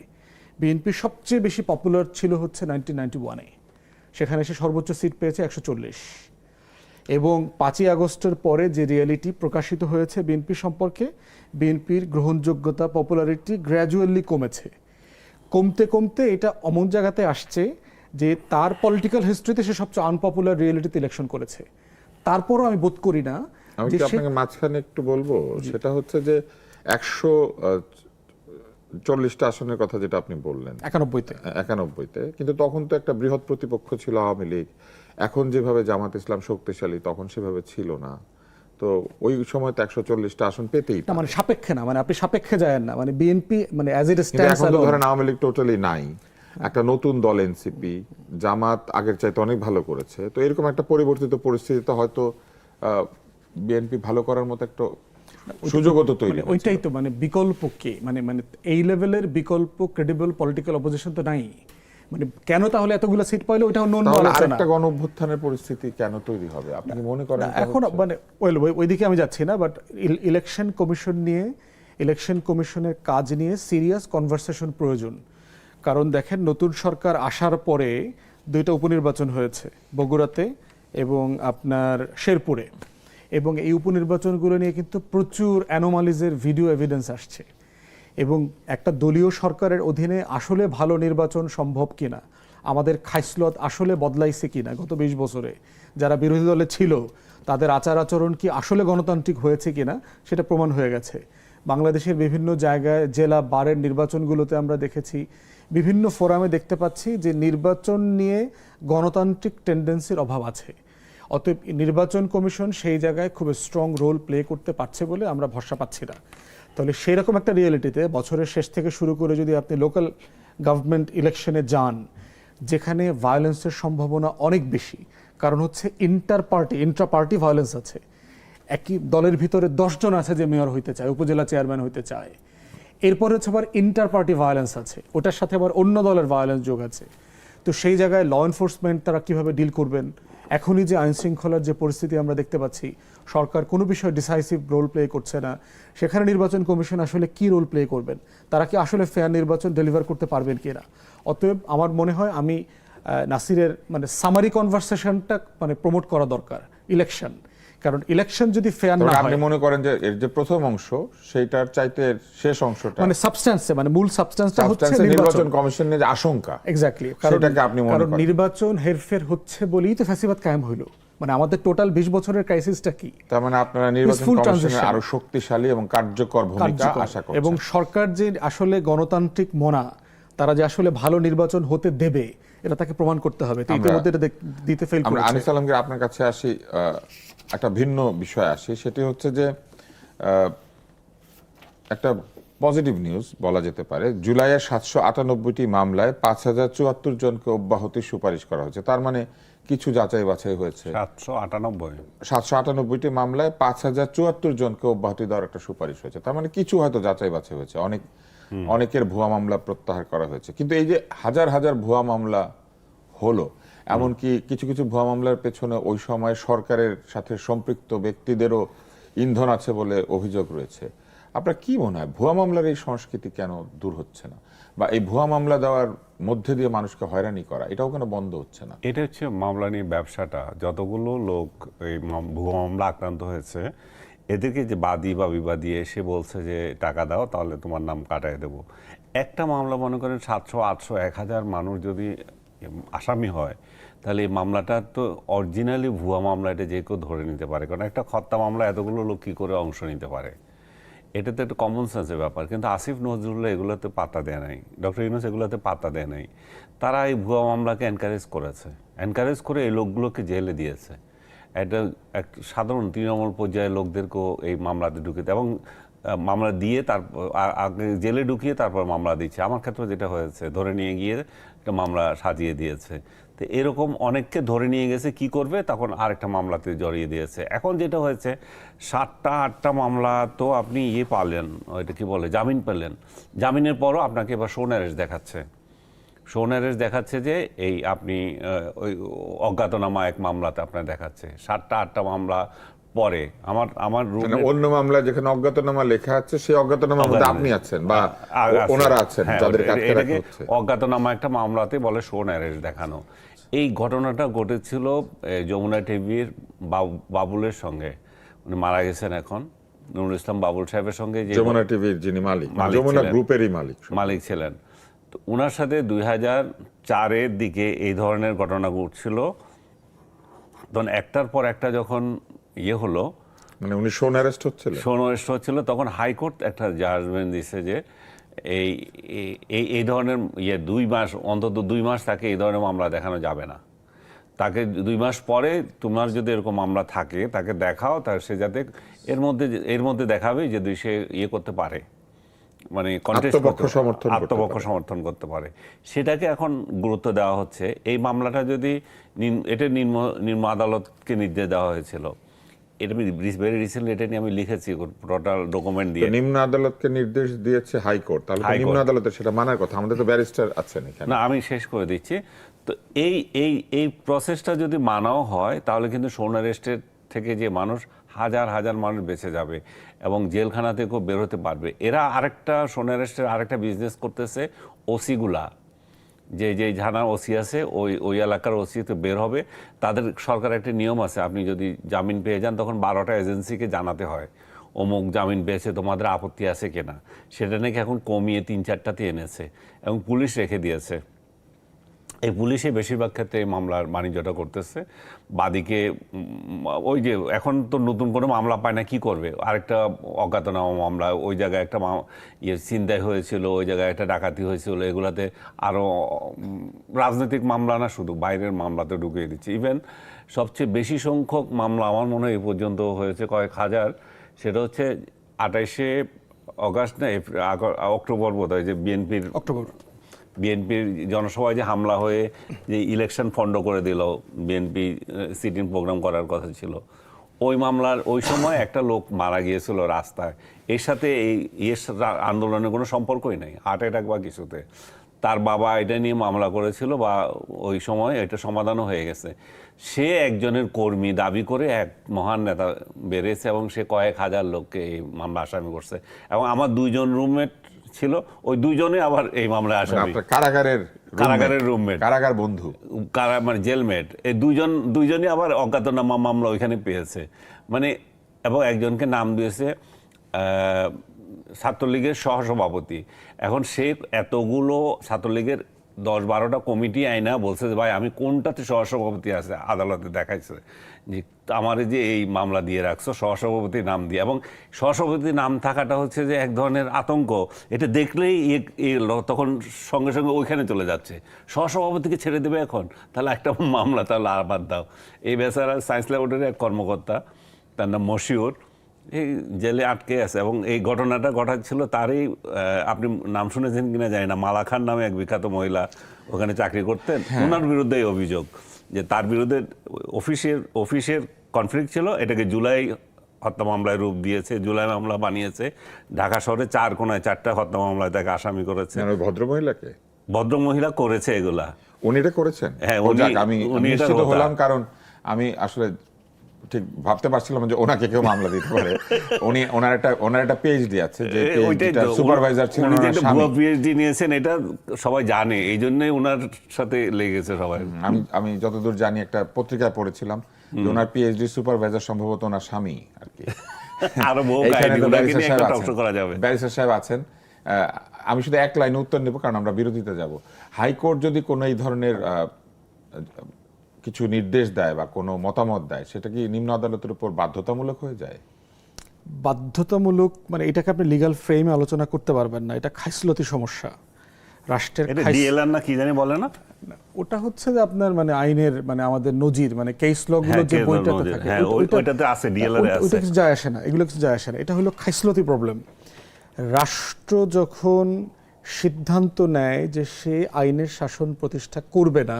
[SPEAKER 2] বিএনপি সবচেয়ে বেশি পপুলার ছিল হচ্ছে 1991-এ, সেখানে সে সর্বোচ্চ সিট পেয়েছে 140। এবং 5ই আগস্টের পরে যে রিয়েলিটি প্রকাশিত হয়েছে বিএনপি সম্পর্কে, বিএনপির গ্রহণযোগ্যতা, পপুলারিটি গ্র্যাজুয়ালি কমেছে। কমতে কমতে এটা অমন জায়গাতে আসছে যে তার পলিটিক্যাল হিস্ট্রিতে সে সবচেয়ে আনপপুলার রিয়েলিটিতে ইলেকশন করেছে। তারপরও আমি বোধ করি না
[SPEAKER 1] আমি
[SPEAKER 2] যে
[SPEAKER 1] কি আপনাকে মাঝখানে একটু বলবো, সেটা হচ্ছে যে 140টা আসনের কথা যেটা আপনি বললেন 91-তে, কিন্তু তখন তো একটা বৃহৎ প্রতিপক্ষ ছিল আওয়ামী লীগ। এখন যেভাবে জামাত ইসলাম শক্তিশালী, তখন সেভাবে ছিল না। তো ওই সময় তো 140টা আসন পেতেই
[SPEAKER 2] না, মানে সাপেক্ষে না, মানে আপনি সাপেক্ষে যায়েন না, মানে বিএনপি মানে অ্যাজ ইট স্ট্যান্ডস
[SPEAKER 1] এখন তো ধরেন আওয়ামী লীগ টোটালি নাই, একটা নতুন দল এনসিপি, জামাত আগের চাইতে অনেক ভালো করেছে। তো এরকম একটা পরিবর্তিত পরিস্থিতিতে হয়তো বিএনপি ভালো করার মতো একটা সুযোগও তো তৈরি হয়েছিল।
[SPEAKER 2] ওইটাই তো মানে বিকল্প কে, মানে মানে এই লেভেলের বিকল্প ক্রেডিবল পলিটিক্যাল অপোজিশন তো নাই। মানে কেন তাহলে এতগুলো সিট পাইলে ওইটা অন্য অন্য
[SPEAKER 1] তাহলে
[SPEAKER 2] আলোচনা।
[SPEAKER 1] আরেকটা গণঅভ্যুত্থানের পরিস্থিতি কেন তৈরি হবে আপনি কি মনে করেন?
[SPEAKER 2] এখন মানে ওইদিকে আমি যাচ্ছি না, বাট ইলেকশন কমিশন নিয়ে, ইলেকশন কমিশনের কাজ নিয়ে সিরিয়াস কনভারসেশন প্রয়োজন। কারণ দেখেন, নতুন সরকার আসার পরে 2টা উপনির্বাচন হয়েছে, বগুড়াতে এবং আপনার শেরপুরে, এবং এই উপনির্বাচনগুলো নিয়ে কিন্তু প্রচুর অ্যানোমালিজের ভিডিও এভিডেন্স আসছে। এবং একটা দলীয় সরকারের অধীনে আসলে ভালো নির্বাচন সম্ভব কিনা, আমাদের খাইসলত আসলে বদলাইছে কিনা গত 20 বছরে, যারা বিরোধী দলে ছিল তাদের আচার আচরণ কি আসলে গণতান্ত্রিক হয়েছে কিনা সেটা প্রমাণ হয়ে গেছে। বাংলাদেশের বিভিন্ন জায়গায় জেলা বারের নির্বাচনগুলোতে আমরা দেখেছি, বিভিন্ন ফোরামে দেখতে পাচ্ছি যে নির্বাচন নিয়ে গণতান্ত্রিক টেন্ডেন্সির অভাব আছে। অতএব নির্বাচন কমিশন সেই জায়গায় খুব স্ট্রং রোল প্লে করতে পারছে বলে আমরা ভরসা পাচ্ছি না। তাহলে সেই রকম একটা রিয়েলিটিতে বছরের শেষ থেকে শুরু করে যদি আপনি লোকাল গভর্নমেন্ট ইলেকশনে যান, যেখানে ভায়োলেন্সের সম্ভাবনা অনেক বেশি, কারণ হচ্ছে ইন্ট্রা পার্টি ভায়োলেন্স আছে। একই দলের ভিতরে 10 জন আছে যে মেয়র হইতে চায়, উপজেলা চেয়ারম্যান হইতে চায়। এরপরে হচ্ছে আবার ইন্টার পার্টি ভায়োলেন্স আছে, ওটার সাথে আবার অন্য দলের ভায়োলেন্স যোগ আছে। তো সেই জায়গায় ল এনফোর্সমেন্ট তারা কিভাবে ডিল করবেন? এখনই যে আইন শৃঙ্খলার যে পরিস্থিতি আমরা দেখতে পাচ্ছি, সরকার কোনো বিষয়ে ডিসাইসিভ রোল প্লে করছে না, সেখানে নির্বাচন কমিশন আসলে কি রোল প্লে করবেন? তারা কি আসলে ফেয়ার নির্বাচন ডেলিভার করতে পারবেন কিনা? অতএব আমার মনে হয় আমি নাসিরের মানে সামারি কনভারসেশনটা মানে প্রমোট করা দরকার ইলেকশন। কারণ ইলেকশন যদি ফেয়ার না হয়,
[SPEAKER 1] আপনি মনে করেন যে এর যে প্রথম অংশ সেইটার চাইতে শেষ অংশটা
[SPEAKER 2] মানে সাবস্ট্যান্সে, মানে মূল সাবস্ট্যান্সটা হচ্ছে
[SPEAKER 1] নির্বাচন কমিশনের যে আশঙ্কা,
[SPEAKER 2] এক্স্যাক্টলি,
[SPEAKER 1] সেটাকে আপনি মনে করেন
[SPEAKER 2] নির্বাচন হেরফের হচ্ছে বলেই তো ফ্যাসিবাদ কায়েম হইলো। মানে আমাদের টোটাল 20 বছরের ক্রাইসিসটা কি?
[SPEAKER 1] তার মানে আপনারা নির্বাচন কমিশনের আরো শক্তিশালী এবং কার্যকর ভূমিকা আশা করছেন,
[SPEAKER 2] এবং সরকার যে আসলে গণতান্ত্রিক মনা, তারা যে আসলে ভালো নির্বাচন হতে দেবে এটা তাকে প্রমাণ করতে হবে। তো ইতিমধ্যে এটা দিতে ফেল করেছে।
[SPEAKER 1] আমরা আনিস আলমগীর আপনার কাছে আসি, একটা ভিন্ন বিষয় আসি, সেটি হচ্ছে যে একটা পজিটিভ নিউজ বলা যেতে পারে। জুলাইয়ের 798টি মামলায় 5074 জনকে অব্যাহতির সুপারিশ করা হয়েছে। তার মানে কিছু যাচাই বাছাই হয়েছে। 798টি মামলায় 5074 জনকে অব্যাহতি দেওয়ার একটা সুপারিশ হয়েছে। তার মানে কিছু হয়তো যাচাই বাছাই হয়েছে, অনেকের ভুয়া মামলা প্রত্যাহার করা হয়েছে। কিন্তু এই যে হাজার হাজার ভুয়া মামলা হলো, এমনকি কিছু কিছু ভুয়া মামলার পেছনে ওই সময় সরকারের সাথে সম্পৃক্ত ব্যক্তিদেরও ইন্ধন আছে বলে অভিযোগ রয়েছে। আপনার কি মনে হয় ভুয়া মামলার এই সংস্কৃতি কেন দূর হচ্ছে না, বা এই ভুয়া মামলা দেওয়ার মধ্যে দিয়ে মানুষকে হয়রানি করা এটাও কেন বন্ধ হচ্ছে না?
[SPEAKER 3] এটা হচ্ছে মামলা নিয়ে ব্যবসাটা। যতগুলো লোক এই ভুয়া মামলা আক্রান্ত হয়েছে, এদেরকে যে বাদী বা বিবাদী এসে বলছে যে টাকা দাও তাহলে তোমার নাম কাটায় দেবো। একটা মামলা মনে করেন 700, 800, 1000 মানুষ যদি আসামি হয়, তাহলে এই মামলাটা তো অরিজিনালি ভুয়া মামলা, এটা যে কেউ ধরে নিতে পারে। কারণ একটা হত্যা মামলা এতগুলো লোক কী করে অংশ নিতে পারে, এটা তো একটা কমন সেন্সের ব্যাপার। কিন্তু আসিফ নজরুল্লাহ এগুলোতে পাত্তা দেয় নাই, ডক্টর ইউনূস এগুলোতে পাত্তা দেয় নাই। তারা এই ভুয়া মামলাকে এনকারেজ করেছে, এনকারেজ করে এই লোকগুলোকে জেলে দিয়েছে। একটা সাধারণ তৃণমূল পর্যায়ের লোকদেরকেও এই মামলাতে ঢুকিয়ে এবং মামলা দিয়ে তারপর আগে জেলে ঢুকিয়ে তারপর মামলা দিচ্ছে। আমার ক্ষেত্রে যেটা হয়েছে, ধরে নিয়ে গিয়ে একটা মামলা সাজিয়ে দিয়েছে। তো এরকম অনেককে ধরে নিয়ে গেছে, কি করবে, তখন আরেকটা মামলাতে জড়িয়ে দিয়েছে। এখন যেটা হয়েছে 7টা 8টা মামলা তো আপনি পালেন, ওইটা কি বলে, জামিন পেলেন। জামিনের পরও আপনাকে এবার শোন অ্যারেস্ট দেখাচ্ছে। শোন অ্যারেস্ট দেখাচ্ছে যে এই আপনি ওই অজ্ঞাতনামা এক মামলাতে আপনার দেখাচ্ছে 7টা 8টা মামলা পরে আমার
[SPEAKER 1] মানে অন্য মামলা যেখানে অজ্ঞাতনামা লেখা আছে সেই অজ্ঞাতনামার মধ্যে আপনি আছেন বা ওনারা আছেন, যাদেরকে আটকে রাখা হচ্ছে।
[SPEAKER 3] অজ্ঞাতনামা একটা মামলাতে বলে শোন অ্যারেস্ট দেখানো। এই ঘটনাটা ঘটেছিল যমুনা টিভির বাবুলের সঙ্গে, উনি মারা গেছেন এখন, নুরুল ইসলাম বাবুল সাহেবের সঙ্গে, যে
[SPEAKER 1] যমুনা টিভির যিনি মালিক, যমুনা গ্রুপেরই মালিক
[SPEAKER 3] ছিলেন। তো ওনার সাথে 2004-এর দিকে এই ধরনের ঘটনা ঘটছিল। তখন একটার পর একটা যখন হলো,
[SPEAKER 1] মানে উনি শোন অ্যারেস্ট হচ্ছিল,
[SPEAKER 3] তখন হাইকোর্ট একটা জাজমেন্ট দিছে যে এই ধরনের 2 মাস, অন্তত 2 মাস তাকে এই ধরনের মামলা দেখানো যাবে না। তাকে 2 মাস পরে তোমার যদি এরকম মামলা থাকে তাকে দেখাও, তার সে যাতে এর মধ্যে দেখাবে যে সে করতে পারে, মানে আত্মপক্ষ সমর্থন করতে পারে। সেটাকে এখন গুরুত্ব দেওয়া হচ্ছে। এই মামলাটা যদি এটা নিম্ন আদালতকে নির্দেশ দেওয়া হয়েছিল, এটা ভেরি রিসেন্টলি এটা নিয়ে আমি লিখেছি টোটাল ডকুমেন্ট দিয়ে।
[SPEAKER 1] নিম্ন আদালতকে নির্দেশ দিয়েছে হাইকোর্ট, তাহলে নিম্ন আদালতের সেটা মানার কথা। আমাদের তো ব্যারিস্টার আছেন এখানে।
[SPEAKER 3] না, আমি শেষ করে দিচ্ছি। তো এই প্রসেসটা যদি মানাও হয়, তাহলে কিন্তু শোন অ্যারেস্টের থেকে যে মানুষ হাজার হাজার মানুষ বেঁচে যাবে এবং জেলখানা থেকেও বের হতে পারবে। এরা আরেকটা শোন অ্যারেস্টের আরেকটা বিজনেস করতেছে, ওসিগুলা, যে থানার ওসি আছে, ওই এলাকার ওসি তো বের হবে, তাদের সরকার একটা নিয়ম আছে, আপনি যদি জামিন পেয়ে যান তখন 12টা এজেন্সিকে জানাতে হয় অমুক জামিন পেয়েছে, তোমাদের আপত্তি আছে কিনা। সেটা নাকি এখন কমিয়ে 3-4টাতে এনেছে এবং পুলিশ রেখে দিয়েছে। এই পুলিশে বেশিরভাগ ক্ষেত্রে এই মামলার বাণিজ্যটা করতেছে। বাদীকে ওই যে এখন তো নতুন কোনো মামলা পায় না, কি করবে, আরেকটা অজ্ঞাতনামা মামলা, ওই জায়গায় একটা ছিনতাই হয়েছিল, ওই জায়গায় একটা ডাকাতি হয়েছিল, এগুলাতে আরও রাজনৈতিক মামলা না, শুধু বাইরের মামলাতে ঢুকিয়ে দিচ্ছে। ইভেন সবচেয়ে বেশি সংখ্যক মামলা আমার মনে হয় এই পর্যন্ত হয়েছে কয়েক হাজার, সেটা হচ্ছে 28শে অগাস্ট না অক্টোবর বোধহয়, যে বিএনপির জনসভায় যে হামলা হয়ে যে ইলেকশন ফন্ড করে দিল, বিএনপি সিটিং প্রোগ্রাম করার কথা ছিল, ওই মামলার ওই সময় একটা লোক মারা গিয়েছিল রাস্তায়। এর সাথে এই আন্দোলনের কোনো সম্পর্কই নেই, হার্ট অ্যাটাক বা কিছুতে। তার বাবা এটা নিয়ে মামলা করেছিল বা ওই সময় এটা সমাধানও হয়ে গেছে। সে একজনের কর্মী দাবি করে এক মহান নেতা বেরিয়েছে এবং সে কয়েক হাজার লোককে এই মামলা আসামি করছে। এবং আমার 2জন রুমমেট ছিল, ওই 2জনে আবার এই মামলায় আসামি, কারাগারের রুমমেট,
[SPEAKER 1] কারাগার বন্ধু,
[SPEAKER 3] মানে জেলমেট। এই দুইজনই আবার অজ্ঞাতনামা মামলা ওইখানে পেয়েছে। মানে এবং একজনকে নাম দিয়েছে ছাত্রলীগের সহসভাপতি। এখন সে এতগুলো ছাত্রলীগের 10-12টা কমিটি আইনা বলছে যে ভাই আমি কোনটাতে সহসভাপতি আছে, আদালতে দেখাইছে যে আমার যে এই মামলা দিয়ে রাখছো সহসভাপতির নাম দিয়ে। এবং সহসভাপতির নাম থাকাটা হচ্ছে যে এক ধরনের আতঙ্ক, এটা দেখলেই তখন সঙ্গে সঙ্গে ওইখানে চলে যাচ্ছে, সহসভাপতিকে ছেড়ে দেবে এখন, তাহলে একটা মামলা তাহলে আবার দাও। এই বেচারা সায়েন্স ল্যাবরেটরির এক কর্মকর্তা, তার নাম মশিউর, এই জেলে আটকে আছে। এবং এই ঘটনাটা ঘটাচ্ছিল তারই, আপনি নাম শুনেছেন কিনা জানি না, মালা খান নামে এক বিখ্যাত মহিলা ওখানে চাকরি করতেন, ওনার বিরুদ্ধে এই অভিযোগ যে তার বিরুদ্ধে অফিসের কনফ্লিক্ট ছিল, এটাকে জুলাই হত্যা মামলায় রূপ দিয়েছে, জুলাই মামলা বানিয়েছে। ঢাকা শহরে 4 কোণায় 4টা হত্যা মামলায় তাকে আসামি করেছে। ভদ্রমহিলা করেছে এগুলা,
[SPEAKER 1] উনি এটা করেছেন।
[SPEAKER 3] হ্যাঁ,
[SPEAKER 1] আমি নিশ্চিত হলাম, কারণ আমি আসলে ঠিক ভাবতে পারছিলাম যে ওনাকে কেউ মামলা দিতে পারে। ওনার একটা পিএইচডি আছে, যে পিএইচডিটা সুপারভাইজার ছিলেন
[SPEAKER 3] উনি যে
[SPEAKER 1] ওনার
[SPEAKER 3] একটা
[SPEAKER 1] স্বামী।
[SPEAKER 3] ভুয়া পিএইচডি নিয়েছেন এটা সবাই জানে, এই জন্যই ওনার সাথে লেগেছে সবাই।
[SPEAKER 1] আমি যতদূর জানি একটা পত্রিকায় পড়েছিলাম যে ওনার পিএইচডি সুপারভাইজার সম্ভবত ওনার স্বামী আর কি।
[SPEAKER 3] আরো বহু
[SPEAKER 1] এইখানে
[SPEAKER 3] কাহিনী,
[SPEAKER 1] তো
[SPEAKER 3] ওনাকে নিয়ে একটা
[SPEAKER 1] ব্যারিস্টার
[SPEAKER 3] টক শো করা যাবে।
[SPEAKER 1] ব্যারিস্টার সাহেব আছেন। আমি শুধু এক লাইনে উত্তর নেব, কারণ আমরা বিরতিতে যাব। হাইকোর্ট যদি কোনো এই ধরনের কিছু নির্দেশ দেয় বা কোনো মতামত দেয়, সেটা কি নিম্ন আদালতের উপর বাধ্যতামূলক হয়ে যায়?
[SPEAKER 2] বাধ্যতামূলক মানে এটাকে আপনি লিগ্যাল ফ্রেমে আলোচনা করতে পারবেন না, এটা খাইসলতি সমস্যা। রাষ্ট্রের
[SPEAKER 3] এটা ডিএলআর না কি জানি বলে না,
[SPEAKER 2] ওটা হচ্ছে যে আপনার মানে আইনের মানে আমাদের নজির মানে কেস ল গুলো যে
[SPEAKER 3] case law
[SPEAKER 2] বইটাতে
[SPEAKER 3] নজির,
[SPEAKER 2] থাকে
[SPEAKER 3] হ্যাঁ, ওইটাতে আছে, DLR এ আছে।
[SPEAKER 2] ওইটা কিছু যায় আসে না, এগুলো কিছু যায় আসে না। এটা হলো খাইসলতি প্রবলেম। রাষ্ট্র যখন সিদ্ধান্ত নেয় যে সে আইনের শাসন প্রতিষ্ঠা করবে না,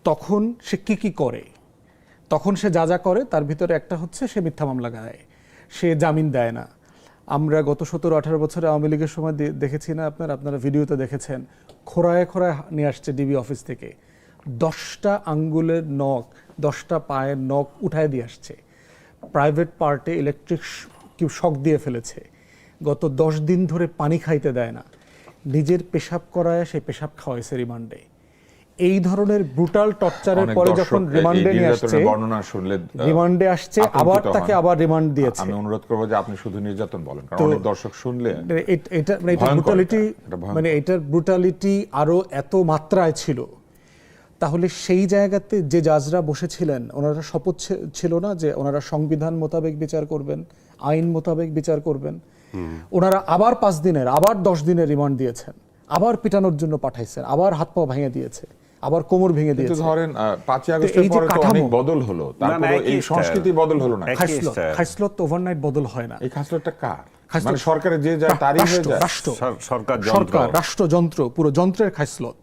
[SPEAKER 2] তখন সে কি করে, তখন সে যা যা করে তার ভিতরে একটা হচ্ছে সে মিথ্যা মামলা গায়, সে জামিন দেয় না। আমরা গত 17-18 বছরে আওয়ামী লীগের সময় দেখেছি না, আপনারা ভিডিওতে দেখেছেন, খোঁড়ায় খোঁড়ায় নিয়ে আসছে ডিবি অফিস থেকে 10টা আঙ্গুলের নখ, 10টা পায়ের নখ উঠায় দিয়ে আসছে। প্রাইভেট পার্টে ইলেকট্রিক শক দিয়ে ফেলেছে। গত 10 দিন ধরে পানি খাইতে দেয় না, নিজের পেশাব করায় সেই পেশাব খাওয়াইছে রিমান্ডে। এই ধরনের ব্রুটাল টর্চারের
[SPEAKER 1] অনেক
[SPEAKER 2] পরে
[SPEAKER 1] দর্শক
[SPEAKER 2] যখন
[SPEAKER 1] এই
[SPEAKER 2] রিমান্ডে নিয়ে
[SPEAKER 1] নির্যাতনের
[SPEAKER 2] আসছে,
[SPEAKER 1] বর্ণনা শুনলে
[SPEAKER 2] রিমান্ডে আসছে, আবার
[SPEAKER 1] আতঙ্কিত
[SPEAKER 2] তাকে
[SPEAKER 1] হন।
[SPEAKER 2] আবার রিমান্ড দিয়েছে।
[SPEAKER 1] আমি অনুরোধ করবো যে আপনি শুধু নির্যাতন বলেন, কারণ
[SPEAKER 2] তো
[SPEAKER 1] অনেক দর্শক শুনলে
[SPEAKER 2] এটা
[SPEAKER 1] ভয়ঙ্কর
[SPEAKER 2] ব্রুটালিটি,
[SPEAKER 1] এটা ভয়ঙ্কর।
[SPEAKER 2] মানে এটার ব্রুটালিটি আরো এত মাত্রায় ছিল। তাহলে সেই জায়গাতে যে জাজরা বসেছিলেন, ওনারা শপথ ছিল না যে ওনারা সংবিধান মোতাবেক বিচার করবেন, আইন মোতাবেক বিচার করবেন। ওনারা আবার 5 দিনের, আবার 10 দিনের রিমান্ড দিয়েছেন, আবার পিটানোর জন্য পাঠাইছেন, আবার হাত পা ভেঙে দিয়েছে, আবার কোমর ভেঙে
[SPEAKER 1] কিন্তু
[SPEAKER 2] দিয়েছে।
[SPEAKER 1] ধরেন 5ই আগস্টের
[SPEAKER 2] এই যে
[SPEAKER 1] পরে তো
[SPEAKER 2] কাঠামো,
[SPEAKER 1] অনেক বদল হলো, তারপরে
[SPEAKER 3] একই
[SPEAKER 1] এই
[SPEAKER 3] style।
[SPEAKER 1] সংস্কৃতি বদল হলো না।
[SPEAKER 3] একই style।
[SPEAKER 2] খাইসলত তো ওভারনাইট বদল হয় না।
[SPEAKER 1] এই খাসলতটা কার?
[SPEAKER 2] খাসলত-
[SPEAKER 1] মানে সরকারের যে যায় তারই হয়ে যায়।
[SPEAKER 3] সরকার
[SPEAKER 2] সরকার, রাষ্ট্রযন্ত্র, পুরো যন্ত্রের খাইসলত।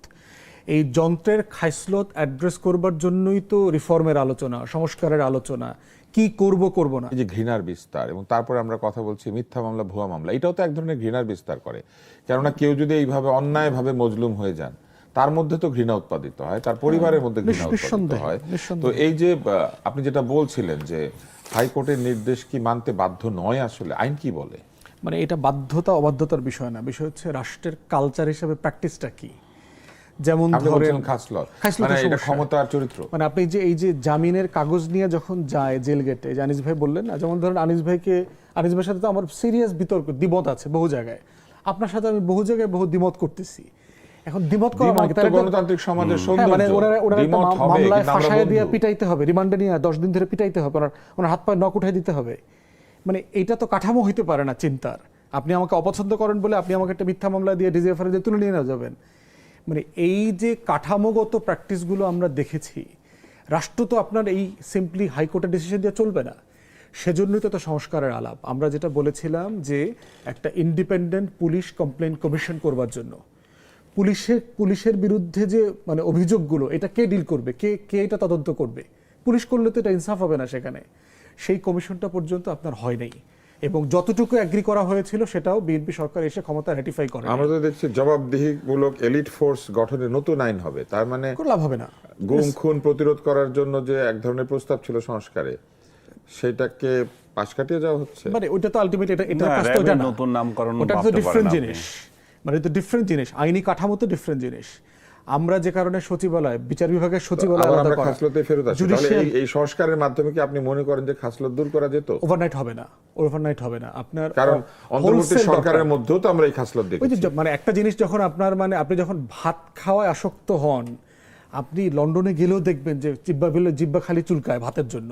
[SPEAKER 2] এই যন্ত্রের খাইসলত অ্যাড্রেস করবার জন্যই তো রিফর্মের আলোচনা, সংস্কারের আলোচনা, কি করব না।
[SPEAKER 1] এই যে ঘৃণার বিস্তার, এবং তারপরে আমরা কথা বলছি মিথ্যা মামলা, ভুয়া মামলা, এটাও তো এক ধরনের ঘৃণার বিস্তার করে। কেননা কেউ যদি এইভাবে অন্যায়ভাবে মজলুম হয়ে যান, তার মধ্যে তো ঘৃণা উৎপাদিত হয়, তার পরিবারের মধ্যে ঘৃণা উৎপাদিত
[SPEAKER 2] নিঃসন্দেহে,
[SPEAKER 1] হয়।
[SPEAKER 2] নিঃসন্দেহে।
[SPEAKER 1] তো এই যে আপনি যেটা বলছিলেন যে হাইকোর্টের নির্দেশ কি মানতে বাধ্য নয়, আসলে আইন কি বলে?
[SPEAKER 2] মানে এটা বাধ্যতা অবাধ্যতার বিষয় না, বিষয় হচ্ছে রাষ্ট্রের কালচার হিসেবে প্র্যাকটিসটা কি। যেমন
[SPEAKER 1] আপনি
[SPEAKER 2] ধরেন
[SPEAKER 1] বলছিলেন খাসলত,
[SPEAKER 2] খাসলতের
[SPEAKER 1] মানে এটা
[SPEAKER 2] সমস্যা।
[SPEAKER 1] ক্ষমতার চরিত্র।
[SPEAKER 2] মানে আপনি যে এই যে জামিনের কাগজ নিয়ে যখন যায় জেল গেটে, যে আনিস ভাই বললেন না, যেমন ধরেন আনিস ভাইয়ের সাথে তো আমার সিরিয়াস বিতর্ক, দ্বিমত আছে বহু জায়গায়। আপনার সাথে আমি বহু জায়গায় বহু দ্বিমত করতেছি। এখন দ্বিমত করা মানে কি?
[SPEAKER 1] দ্বিমত তো গণতান্ত্রিক সমাজের
[SPEAKER 2] হ্যাঁ, মানে
[SPEAKER 1] সৌন্দর্য।
[SPEAKER 2] ওনারা একটা
[SPEAKER 1] দ্বিমত হবে,
[SPEAKER 2] মামলায়
[SPEAKER 1] কিন্তু আমরা
[SPEAKER 2] ফাঁসায় দিয়ে
[SPEAKER 1] বন্ধু।
[SPEAKER 2] পিটাইতে হবে, রিমান্ডে নিয়ে 10 দিন ধরে পিটাইতে হবে, ওনার হাত পায়ে নখ উঠাই দিতে হবে। মানে এটা তো কাঠামো হইতে পারে না চিন্তার। আপনি আমাকে অপছন্দ করেন বলে আপনি আমাকে একটা মিথ্যা মামলা দিয়ে ডিজিএফআর দিয়ে তুলে নিয়ে যাবেন। মানে এই যে কাঠামোগত প্র্যাকটিসগুলো আমরা দেখেছি, রাষ্ট্র তো আপনার এই সিম্পলি হাইকোর্টের ডিসিশন দিয়ে চলবে না। সেজন্যই তো সংস্কারের আলাপ। আমরা যেটা বলেছিলাম যে একটা ইন্ডিপেন্ডেন্ট পুলিশ কমপ্লেইন কমিশন করবার জন্য, পুলিশের বিরুদ্ধে যে মানে অভিযোগগুলো, এটা কে ডিল করবে, কে এটা তদন্ত করবে? পুলিশ করলে তো এটা ইনসাফ হবে না সেখানে। সেই কমিশনটা পর্যন্ত আপনার হয় নাই, এবং যতটুকু এগ্রি করা হয়েছিল সেটাও বিএনপি সরকার এসে ক্ষমতা রেটিফাই করে।
[SPEAKER 1] আমরা তো দেখছি জবাবদিহিমূলক এলিট ফোর্স গঠনের নতুন আইন হবে, তার মানে
[SPEAKER 2] কোনো লাভ হবে না।
[SPEAKER 1] গুম খুন প্রতিরোধ করার জন্য যে এক ধরনের প্রস্তাব ছিল সংস্কারে, সেটাকে পাশ কাটিয়ে যাওয়া হচ্ছে।
[SPEAKER 2] মানে ওইটা তো আলটিমেট এটা
[SPEAKER 3] না,
[SPEAKER 2] কাজ তো
[SPEAKER 3] র্যাবের
[SPEAKER 2] ওটা না।
[SPEAKER 3] নতুন নামকরণ
[SPEAKER 2] ওটা তো
[SPEAKER 3] ভাবতে
[SPEAKER 2] ডিফারেন্ট
[SPEAKER 3] পারেন
[SPEAKER 2] জিনিস, মানে তো ডিফারেন্ট জিনিস, আইনি কাঠামো তো ডিফারেন্ট জিনিস। আমরা যে কারণে সচিবালয়, বিচার বিভাগের সচিবালয়
[SPEAKER 1] আবার
[SPEAKER 2] আলাদা
[SPEAKER 1] আমরা
[SPEAKER 2] করা,
[SPEAKER 1] খাসলতে ফেরত আসি। তাহলে এই সংস্কারের মাধ্যমে কি আপনি মনে করেন যে খাসলত দূর করা যেত?
[SPEAKER 2] ওভারনাইট হবে না, ওভারনাইট হবে না আপনার।
[SPEAKER 1] কারণ অন্তর্বর্তী
[SPEAKER 2] wholesale
[SPEAKER 1] সরকারের
[SPEAKER 2] দরকার।
[SPEAKER 1] মধ্যেও তো আমরা এই খাসলত
[SPEAKER 2] ওই
[SPEAKER 1] দেখি।
[SPEAKER 2] যে মানে একটা জিনিস যখন আপনার মানে আপনি যখন ভাত খাওয়ায় আসক্ত হন, আপনি লন্ডনে গেলেও দেখবেন যে জিব্বা খালি চুলকায় ভাতের জন্য।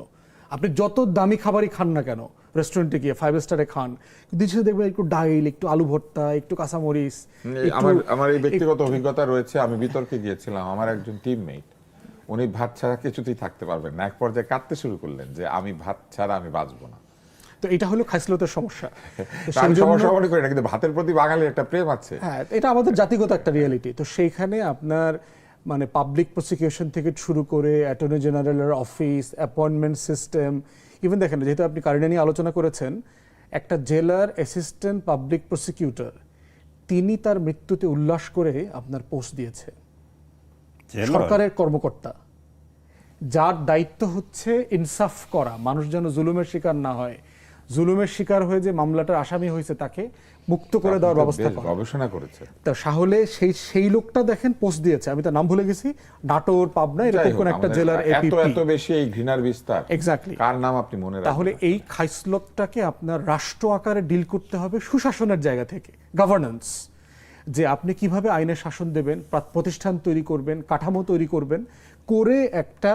[SPEAKER 2] আপনি যত দামি খাবারই খান না কেন, রেস্টুরেন্টে গিয়ে 5 স্টারে খান, কিন্তু দেখবেন একটু ডাইল, একটু আলু ভর্তা, একটু কাঁচামরিচ।
[SPEAKER 1] আমার এই ব্যক্তিগত অভিজ্ঞতা রয়েছে। আমি বিতর্কে গিয়েছিলাম, আমার একজন টিমমেট, উনি ভাত ছাড়া কিছুতেই থাকতে পারবেন না। এক পর্যায়ে কাঁদতে শুরু করলেন যে আমি ভাত ছাড়া আমি বাঁচবো না।
[SPEAKER 2] তো এটা হলো খাইসলতের সমস্যা। তো
[SPEAKER 1] আমি
[SPEAKER 2] সেজন্য-
[SPEAKER 1] সমস্যা মনে করি না, কিন্তু ভাতের প্রতি বাঙালির একটা প্রেম আছে।
[SPEAKER 2] হ্যাঁ, এটা আমাদের জাতিগত একটা রিয়েলিটি। তো সেইখানে আপনার মানে পাবলিক প্রসিকিউশন থেকে শুরু করে অ্যাটর্নি জেনারেলের অফিস, অ্যাপয়েন্টমেন্ট সিস্টেম, ইভেন দেখেন, যেহেতু আপনি কারিনা নিয়ে আলোচনা করেছেন, একটা জেলার অ্যাসিস্ট্যান্ট পাবলিক প্রসিকিউটর, তিনি তার মৃত্যুতে উল্লাস করে আপনার পোস্ট দিয়েছে,
[SPEAKER 3] জেলার?
[SPEAKER 2] সরকারের কর্মকর্তা। যার দায়িত্ব হচ্ছে ইনসাফ করা, মানুষ যেন জুলুমের শিকার না হয়, জুলুমের শিকার হয়ে যে মামলাটার আসামি হয়েছে তাকে মুক্ত করে দেওয়ার
[SPEAKER 1] আপনি তো
[SPEAKER 2] ব্যবস্থা
[SPEAKER 1] বেশ
[SPEAKER 2] করা।
[SPEAKER 1] গবেষণা করেছে।
[SPEAKER 2] তা সাহলে সেই লোকটা দেখেন পোস্ট দিয়েছে, আমি তার নাম ভুলে গেছি, নাটোর, পাবনা, এরকম কোন একটা জেলার
[SPEAKER 1] এত
[SPEAKER 2] এপিপি।
[SPEAKER 1] এত বেশি এই ঘৃণার বিস্তার,
[SPEAKER 2] এক্স্যাক্টলি।
[SPEAKER 1] কার নাম আপনি মনে রাখবেন?
[SPEAKER 2] তাহলে এই খাইসলতটাকে আপনার রাষ্ট্র আকারে ডিল করতে হবে সুশাসনের জায়গা থেকে, গভর্নেন্স, যে আপনি কিভাবে আইনের শাসন দেবেন, প্রতিষ্ঠান তৈরি করবেন, কাঠামো তৈরি করবেন, করে একটা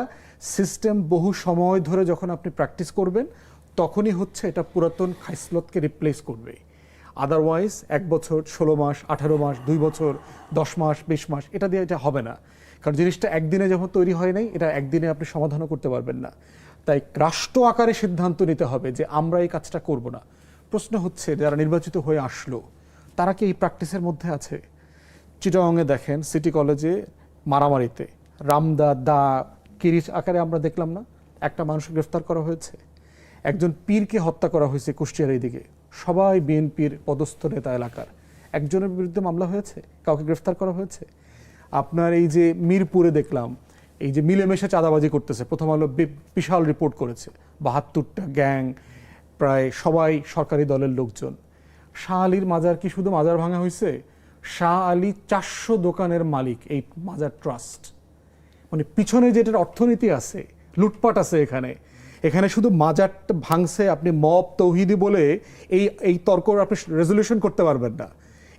[SPEAKER 2] সিস্টেম বহু সময় ধরে যখন আপনি প্র্যাকটিস করবেন তখনই হচ্ছে এটা পুরাতন খাইসলতকে রিপ্লেস করবে। আদারওয়াইজ 1 বছর, 16 মাস, 18 মাস, 2 বছর, 10 মাস, 20 মাস এটা দিয়ে এটা হবে না। কারণ জিনিসটা একদিনে যখন তৈরি হয় নাই, এটা একদিনে আপনি সমাধানও করতে পারবেন না। তাই রাষ্ট্র আকারে সিদ্ধান্ত নিতে হবে যে আমরা এই কাজটা করব না। প্রশ্ন হচ্ছে যারা নির্বাচিত হয়ে আসলো তারা কি এই প্র্যাকটিসের মধ্যে আছে? চিটাগংয়ে দেখেন সিটি কলেজে মারামারিতে দা কিরিচ আকারে আমরা দেখলাম না, একটা মানুষ গ্রেফতার করা হয়েছে, একজন পীরকে হত্যা করা হয়েছে কুষ্টিয়ার এইদিকে, সবাই বিএনপির পদস্থ নেতা এলাকার, একজনের বিরুদ্ধে মামলা হয়েছে, কাউকে গ্রেফতার করা হয়েছে। আপনার এই যে মিরপুরে দেখলাম এই যে মিলেমিশে চাঁদাবাজি করতেছে, প্রথম আলো বিশাল রিপোর্ট করেছে, 72টা গ্যাং, প্রায় সবাই সরকারি দলের লোকজন। শাহ আলীর মাজার কি শুধু মাজার ভাঙা হয়েছে? শাহ আলী 400 দোকানের মালিক এই মাজার ট্রাস্ট। মানে পিছনে যেটার অর্থনীতি আছে, লুটপাট আছে এখানে। এখানে শুধু মাজারটা ভাঙছে, আপনি মব তৌহিদি বলে এই তর্ক আপনি রেজলিউশন করতে পারবেন না।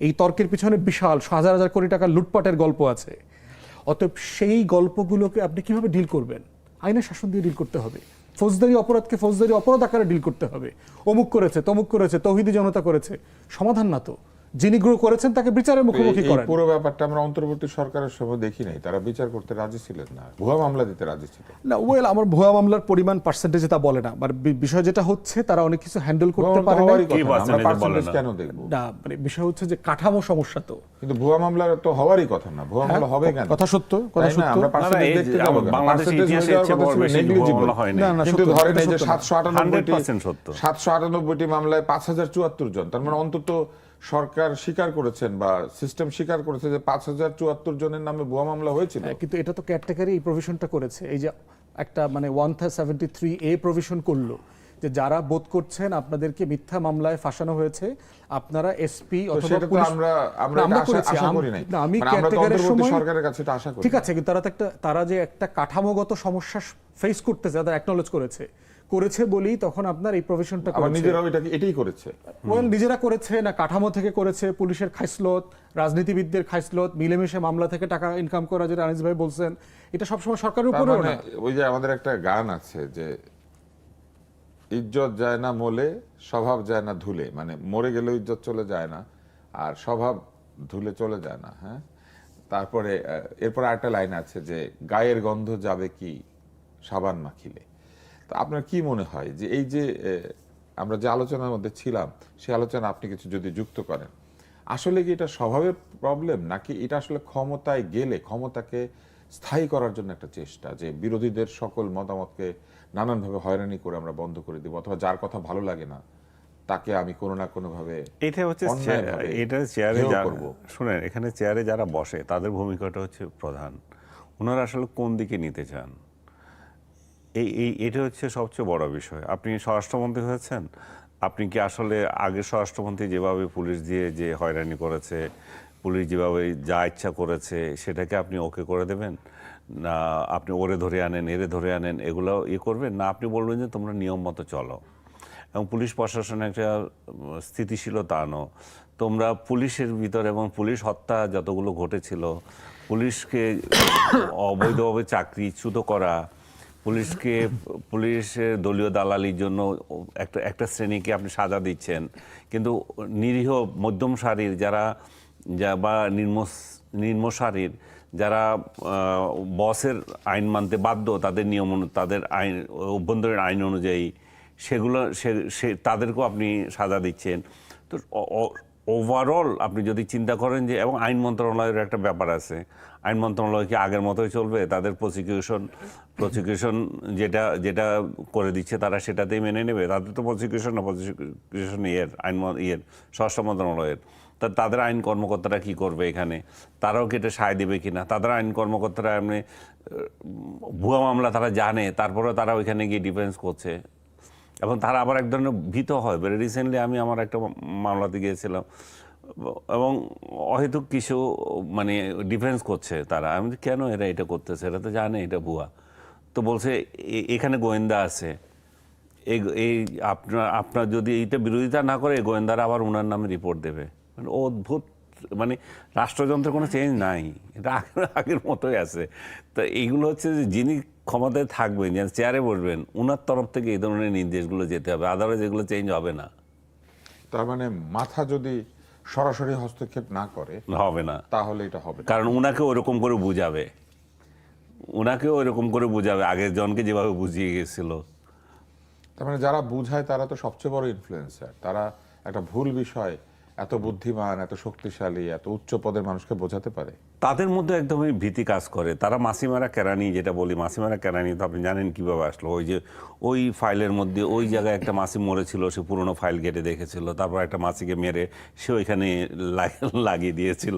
[SPEAKER 2] এই তর্কের পিছনে বিশাল হাজার হাজার কোটি টাকার লুটপাটের গল্প আছে। অতএব সেই গল্পগুলোকে আপনি কিভাবে ডিল করবেন? আইনের শাসন দিয়ে ডিল করতে হবে। ফৌজদারি অপরাধকে ফৌজদারি অপরাধ আকারে ডিল করতে হবে। অমুক করেছে, তমুক করেছে, তৌহিদি জনতা করেছে, সমাধান না তো। যিনি গ্রো করেছেন তাকে বিচারের মুখোমুখি
[SPEAKER 1] এই
[SPEAKER 2] করেন।
[SPEAKER 1] পুরো ব্যাপারটা আমরা অন্তর্বর্তী সরকারের সময় দেখি নাই, তারা বিচার করতে রাজি ছিলেন না, ভুয়া মামলা দিতে রাজি ছিলেন
[SPEAKER 2] না, ওয়েল, আমার ভুয়া মামলার পরিমাণ পার্সেন্টেজে তা বলে না, মানে বিষয় যেটা হচ্ছে তারা অনেক কিছু হ্যান্ডেল করতে পারে না।
[SPEAKER 1] হওয়ারই কথা না, আমরা
[SPEAKER 3] percentage
[SPEAKER 1] পার্সেন্টেজ
[SPEAKER 3] বলে না।
[SPEAKER 1] কেন দেখবো?
[SPEAKER 2] না, মানে বিষয় হচ্ছে যে কাঠামো সমস্যা তো।
[SPEAKER 1] কিন্তু ভুয়া মামলার তো হওয়ারই কথা না, ভুয়া মামলা হবে কেন?
[SPEAKER 2] কথা সত্য, কথা
[SPEAKER 1] তাই না?
[SPEAKER 2] সত্য।
[SPEAKER 1] আমরা percentage
[SPEAKER 3] না, এই
[SPEAKER 1] দেখতে
[SPEAKER 3] যে
[SPEAKER 1] যাবো কেন?
[SPEAKER 3] বাংলাদেশের
[SPEAKER 1] Percentage
[SPEAKER 3] ইতিহাসে
[SPEAKER 1] হয়ে যাওয়ার
[SPEAKER 3] চেয়ে
[SPEAKER 1] কথা
[SPEAKER 3] বড়
[SPEAKER 1] ছিল
[SPEAKER 3] বেশি
[SPEAKER 1] negligible।
[SPEAKER 3] মামলা হয়নি।
[SPEAKER 2] না, না,
[SPEAKER 1] কিন্তু
[SPEAKER 2] সত্য,
[SPEAKER 1] ধরেন
[SPEAKER 2] এটা
[SPEAKER 1] এই যে
[SPEAKER 2] সত্য না।
[SPEAKER 3] 100% সত্য।
[SPEAKER 1] 798টি মামলায় 5074 জন, তার মানে অন্তত সরকার স্বীকার করেছেন বা সিস্টেম স্বীকার করেছে যে 5074 জনের নামে ভুয়া মামলা হয়েছিল।
[SPEAKER 2] কিন্তু এটা তো কেয়ারটেকারই এই প্রভিশনটা করেছে। এই যে একটা মানে 173A প্রভিশন করলো যে যারা বোধ করছেন আপনাদেরকে মিথ্যা মামলায় ফাঁসানো হয়েছে, আপনারা এসপি
[SPEAKER 1] তো
[SPEAKER 2] অথবা
[SPEAKER 1] সেটা তো
[SPEAKER 2] পুলিশ।
[SPEAKER 1] আমরা
[SPEAKER 2] না, আমরা
[SPEAKER 1] আশা
[SPEAKER 2] করেছি।
[SPEAKER 1] করি নাই।
[SPEAKER 2] না, আমি
[SPEAKER 1] মানে আমরা তো
[SPEAKER 2] কেয়ারটেকারের
[SPEAKER 1] অন্তর্বর্তী
[SPEAKER 2] সময়
[SPEAKER 1] সরকারের কাছে এটা আশা করি।
[SPEAKER 2] ঠিক আছে, কিন্তু তারা যে একটা কাঠামোগত সমস্যা ফেস করতেছে, তারা অ্যাকনলেজ করেছে বলেই তখন আপনার এই প্রভিশনটা
[SPEAKER 1] আবার
[SPEAKER 2] করেছে।
[SPEAKER 1] নিজেরাও এটাই করেছে।
[SPEAKER 2] ওয়েল, নিজেরা করেছে না কাঠামো থেকে করেছে, পুলিশের খাইসলত, রাজনীতিবিদদের খাইসলত, মিলেমিশে মামলা থেকে টাকা ইনকাম করা, যেটা আনিস ভাই বলছেন, এটা সবসময় সরকারের
[SPEAKER 1] তার
[SPEAKER 2] উপরেও
[SPEAKER 1] মানে
[SPEAKER 2] না।
[SPEAKER 1] ওই যে আমাদের একটা গান আছে যে ইজ্জত যায় না মোলে, স্বভাব যায় না ধুলে, মানে মরে গেলেও ইজ্জত চলে যায় না আর স্বভাব ধুলে চলে যায় না। হ্যাঁ, তারপরে এরপর আরেকটা লাইন আছে যে গায়ের গন্ধ যাবে কি সাবান মাখিলে। তো আপনার কি মনে হয় যে এই যে আমরা যে আলোচনার মধ্যে ছিলাম, সেই আলোচনা আপনি কিছু যদি যুক্ত করেন, আসলে কি এটা স্বভাবের প্রবলেম, নাকি এটা আসলে ক্ষমতায় গেলে ক্ষমতাকে স্থায়ী করার জন্য একটা চেষ্টা, যে বিরোধীদের সকল মতামতকে নানানভাবে হয়রানি করে আমরা বন্ধ করে দিব, অথবা যার কথা ভালো লাগে না তাকে আমি কোনো না কোনো ভাবে
[SPEAKER 3] এটা হচ্ছে
[SPEAKER 1] অন্যায়ভাবে
[SPEAKER 3] এটা চেয়ারে
[SPEAKER 1] হেয়
[SPEAKER 3] যারা,
[SPEAKER 1] করব।
[SPEAKER 3] শুনেন, এখানে চেয়ারে যারা বসে তাদের ভূমিকাটা হচ্ছে প্রধান। ওনারা আসলে কোন দিকে নিতে চান, এটা হচ্ছে সবচেয়ে বড় বিষয়। আপনি স্বরাষ্ট্রমন্ত্রী হয়েছেন, আপনি কি আসলে আগের স্বরাষ্ট্রমন্ত্রী যেভাবে পুলিশ দিয়ে যে হয়রানি করেছে, পুলিশ যেভাবে যা ইচ্ছা করেছে, সেটাকে আপনি ওকে করে দেবেন? না আপনি ওরে ধরে আনেন, এরে ধরে আনেন, এগুলো করবেন? না আপনি বলবেন যে তোমরা নিয়ম মতো চলো, এবং পুলিশ প্রশাসনে একটা স্থিতিশীলতা আনো। তোমরা পুলিশের ভিতরে, এবং পুলিশ হত্যা যতগুলো ঘটেছিল, পুলিশকে অবৈধভাবে চাকরিচ্যুত করা, পুলিশের দলীয় দালালির জন্য একটা শ্রেণীকে আপনি সাজা দিচ্ছেন, কিন্তু নিরীহ মধ্যম সারির বা নিম্ন সারির যারা বসের আইন মানতে বাধ্য, তাদের নিয়ম, তাদের আইন, অভ্যন্তরীণ আইন অনুযায়ী তাদেরকেও আপনি সাজা দিচ্ছেন। তো ওভারঅল আপনি যদি চিন্তা করেন যে, এবং আইন মন্ত্রণালয়ের একটা ব্যাপার আছে, আইন মন্ত্রণালয় কি আগের মতোই চলবে? তাদের প্রসিকিউশন যেটা করে দিচ্ছে তারা সেটাতেই মেনে নেবে? তাদের তো প্রসিকিউশন স্বরাষ্ট্র মন্ত্রণালয়ের। তা তাদের আইন কর্মকর্তারা কি করবে এখানে, তারাও কি এটা সায় দেবে কিনা, তাদের আইন কর্মকর্তারা এমনি ভুয়া মামলা তারা জানে, তারপরেও তারা ওইখানে গিয়ে ডিফেন্স করছে এবং তারা আবার এক ধরনের ভীত হয়। ভেরি রিসেন্টলি আমি আমার একটা মামলাতে গিয়েছিলাম এবং অহেতুক কিছু মানে ডিফেন্স করছে তারা। আমি বলি, কেন এরা এটা করতেছে, এরা তো জানে এটা ভুয়া। তো বলছে এখানে গোয়েন্দা আছে, এই আপনার যদি এইটা বিরোধিতা না করে গোয়েন্দারা আবার ওনার নামে রিপোর্ট দেবে। মানে অদ্ভুত, মানে রাষ্ট্রযন্ত্রের কোনো চেঞ্জ নাই, এটা আগের মতোই আছে। তো এইগুলো হচ্ছে যে যিনি ক্ষমতায় থাকবেন, যেন চেয়ারে বসবেন, ওনার তরফ থেকে এই ধরনের নির্দেশগুলো যেতে হবে, আদারওয়াইজ এগুলো চেঞ্জ হবে না।
[SPEAKER 1] তার মানে মাথা যদি সরাসরি হস্তক্ষেপ না করে
[SPEAKER 3] হবে না,
[SPEAKER 1] তাহলে এটা হবে না।
[SPEAKER 3] কারণ ওনাকে ওরকম করে বুঝাবে, ওনাকেও ওরকম করে বুঝাবে আগের জনকে যেভাবে বুঝিয়ে গেছিল।
[SPEAKER 1] তার মানে যারা বুঝায় তারা তো সবচেয়ে বড় ইনফ্লুয়েন্সার। তারা একটা ভুল বিষয় এত বুদ্ধিমান, এত শক্তিশালী, এত উচ্চ পদের মানুষকে বোঝাতে পারে।
[SPEAKER 3] তাদের মধ্যে একদমই ভীতি কাজ করে। তারা মাসিমারা কেরানি, যেটা বলি মাসিমারা কেরানি, তো আপনি জানেন কীভাবে আসলো। ওই যে ওই ফাইলের মধ্যে ওই জায়গায় একটা মাসি মরেছিল, সে পুরনো ফাইল ঘেটে দেখেছিল, তারপর একটা মাসিকে মেরে সে ওইখানে লাগিয়ে দিয়েছিল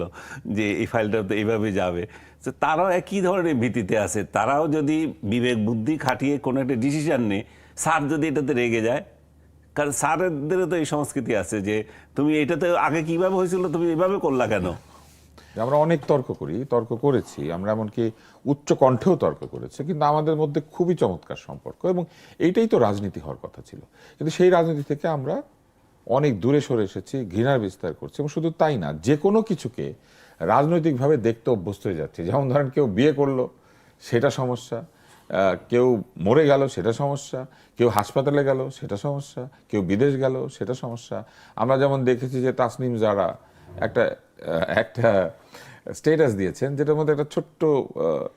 [SPEAKER 3] যে এই ফাইলটা তো এইভাবে যাবে। তো তারাও একই ধরনের ভীতিতে আছে। তারাও যদি বিবেক বুদ্ধি খাটিয়ে কোনো একটা ডিসিশন নেয়, স্যার যদি এটাতে রেগে যায়, কারণ স্যারদেরও তো এই সংস্কৃতি আছে যে তুমি এটাতে আগে কিভাবে হয়েছিল, তুমি এভাবে করলা কেন।
[SPEAKER 1] আমরা অনেক তর্ক করেছি, আমরা এমনকি উচ্চ কণ্ঠেও তর্ক করেছি, কিন্তু আমাদের মধ্যে খুবই চমৎকার সম্পর্ক এবং এইটাই তো রাজনীতি হওয়ার কথা ছিল। কিন্তু সেই রাজনীতি থেকে আমরা অনেক দূরে সরে এসেছি, ঘৃণার বিস্তার করছি এবং শুধু তাই না, যে কোনো কিছুকে রাজনৈতিকভাবে দেখতে অভ্যস্ত হয়ে যাচ্ছে। যেমন ধরেন কেউ বিয়ে করলো সেটা সমস্যা, কেউ মরে গেল সেটা সমস্যা, কেউ হাসপাতালে গেল সেটা সমস্যা, কেউ বিদেশ গেল সেটা সমস্যা। আমরা যেমন দেখেছি যে তাসনিম জারা একটা স্টেটাস দিয়েছেন যেটার মধ্যে একটা ছোট্ট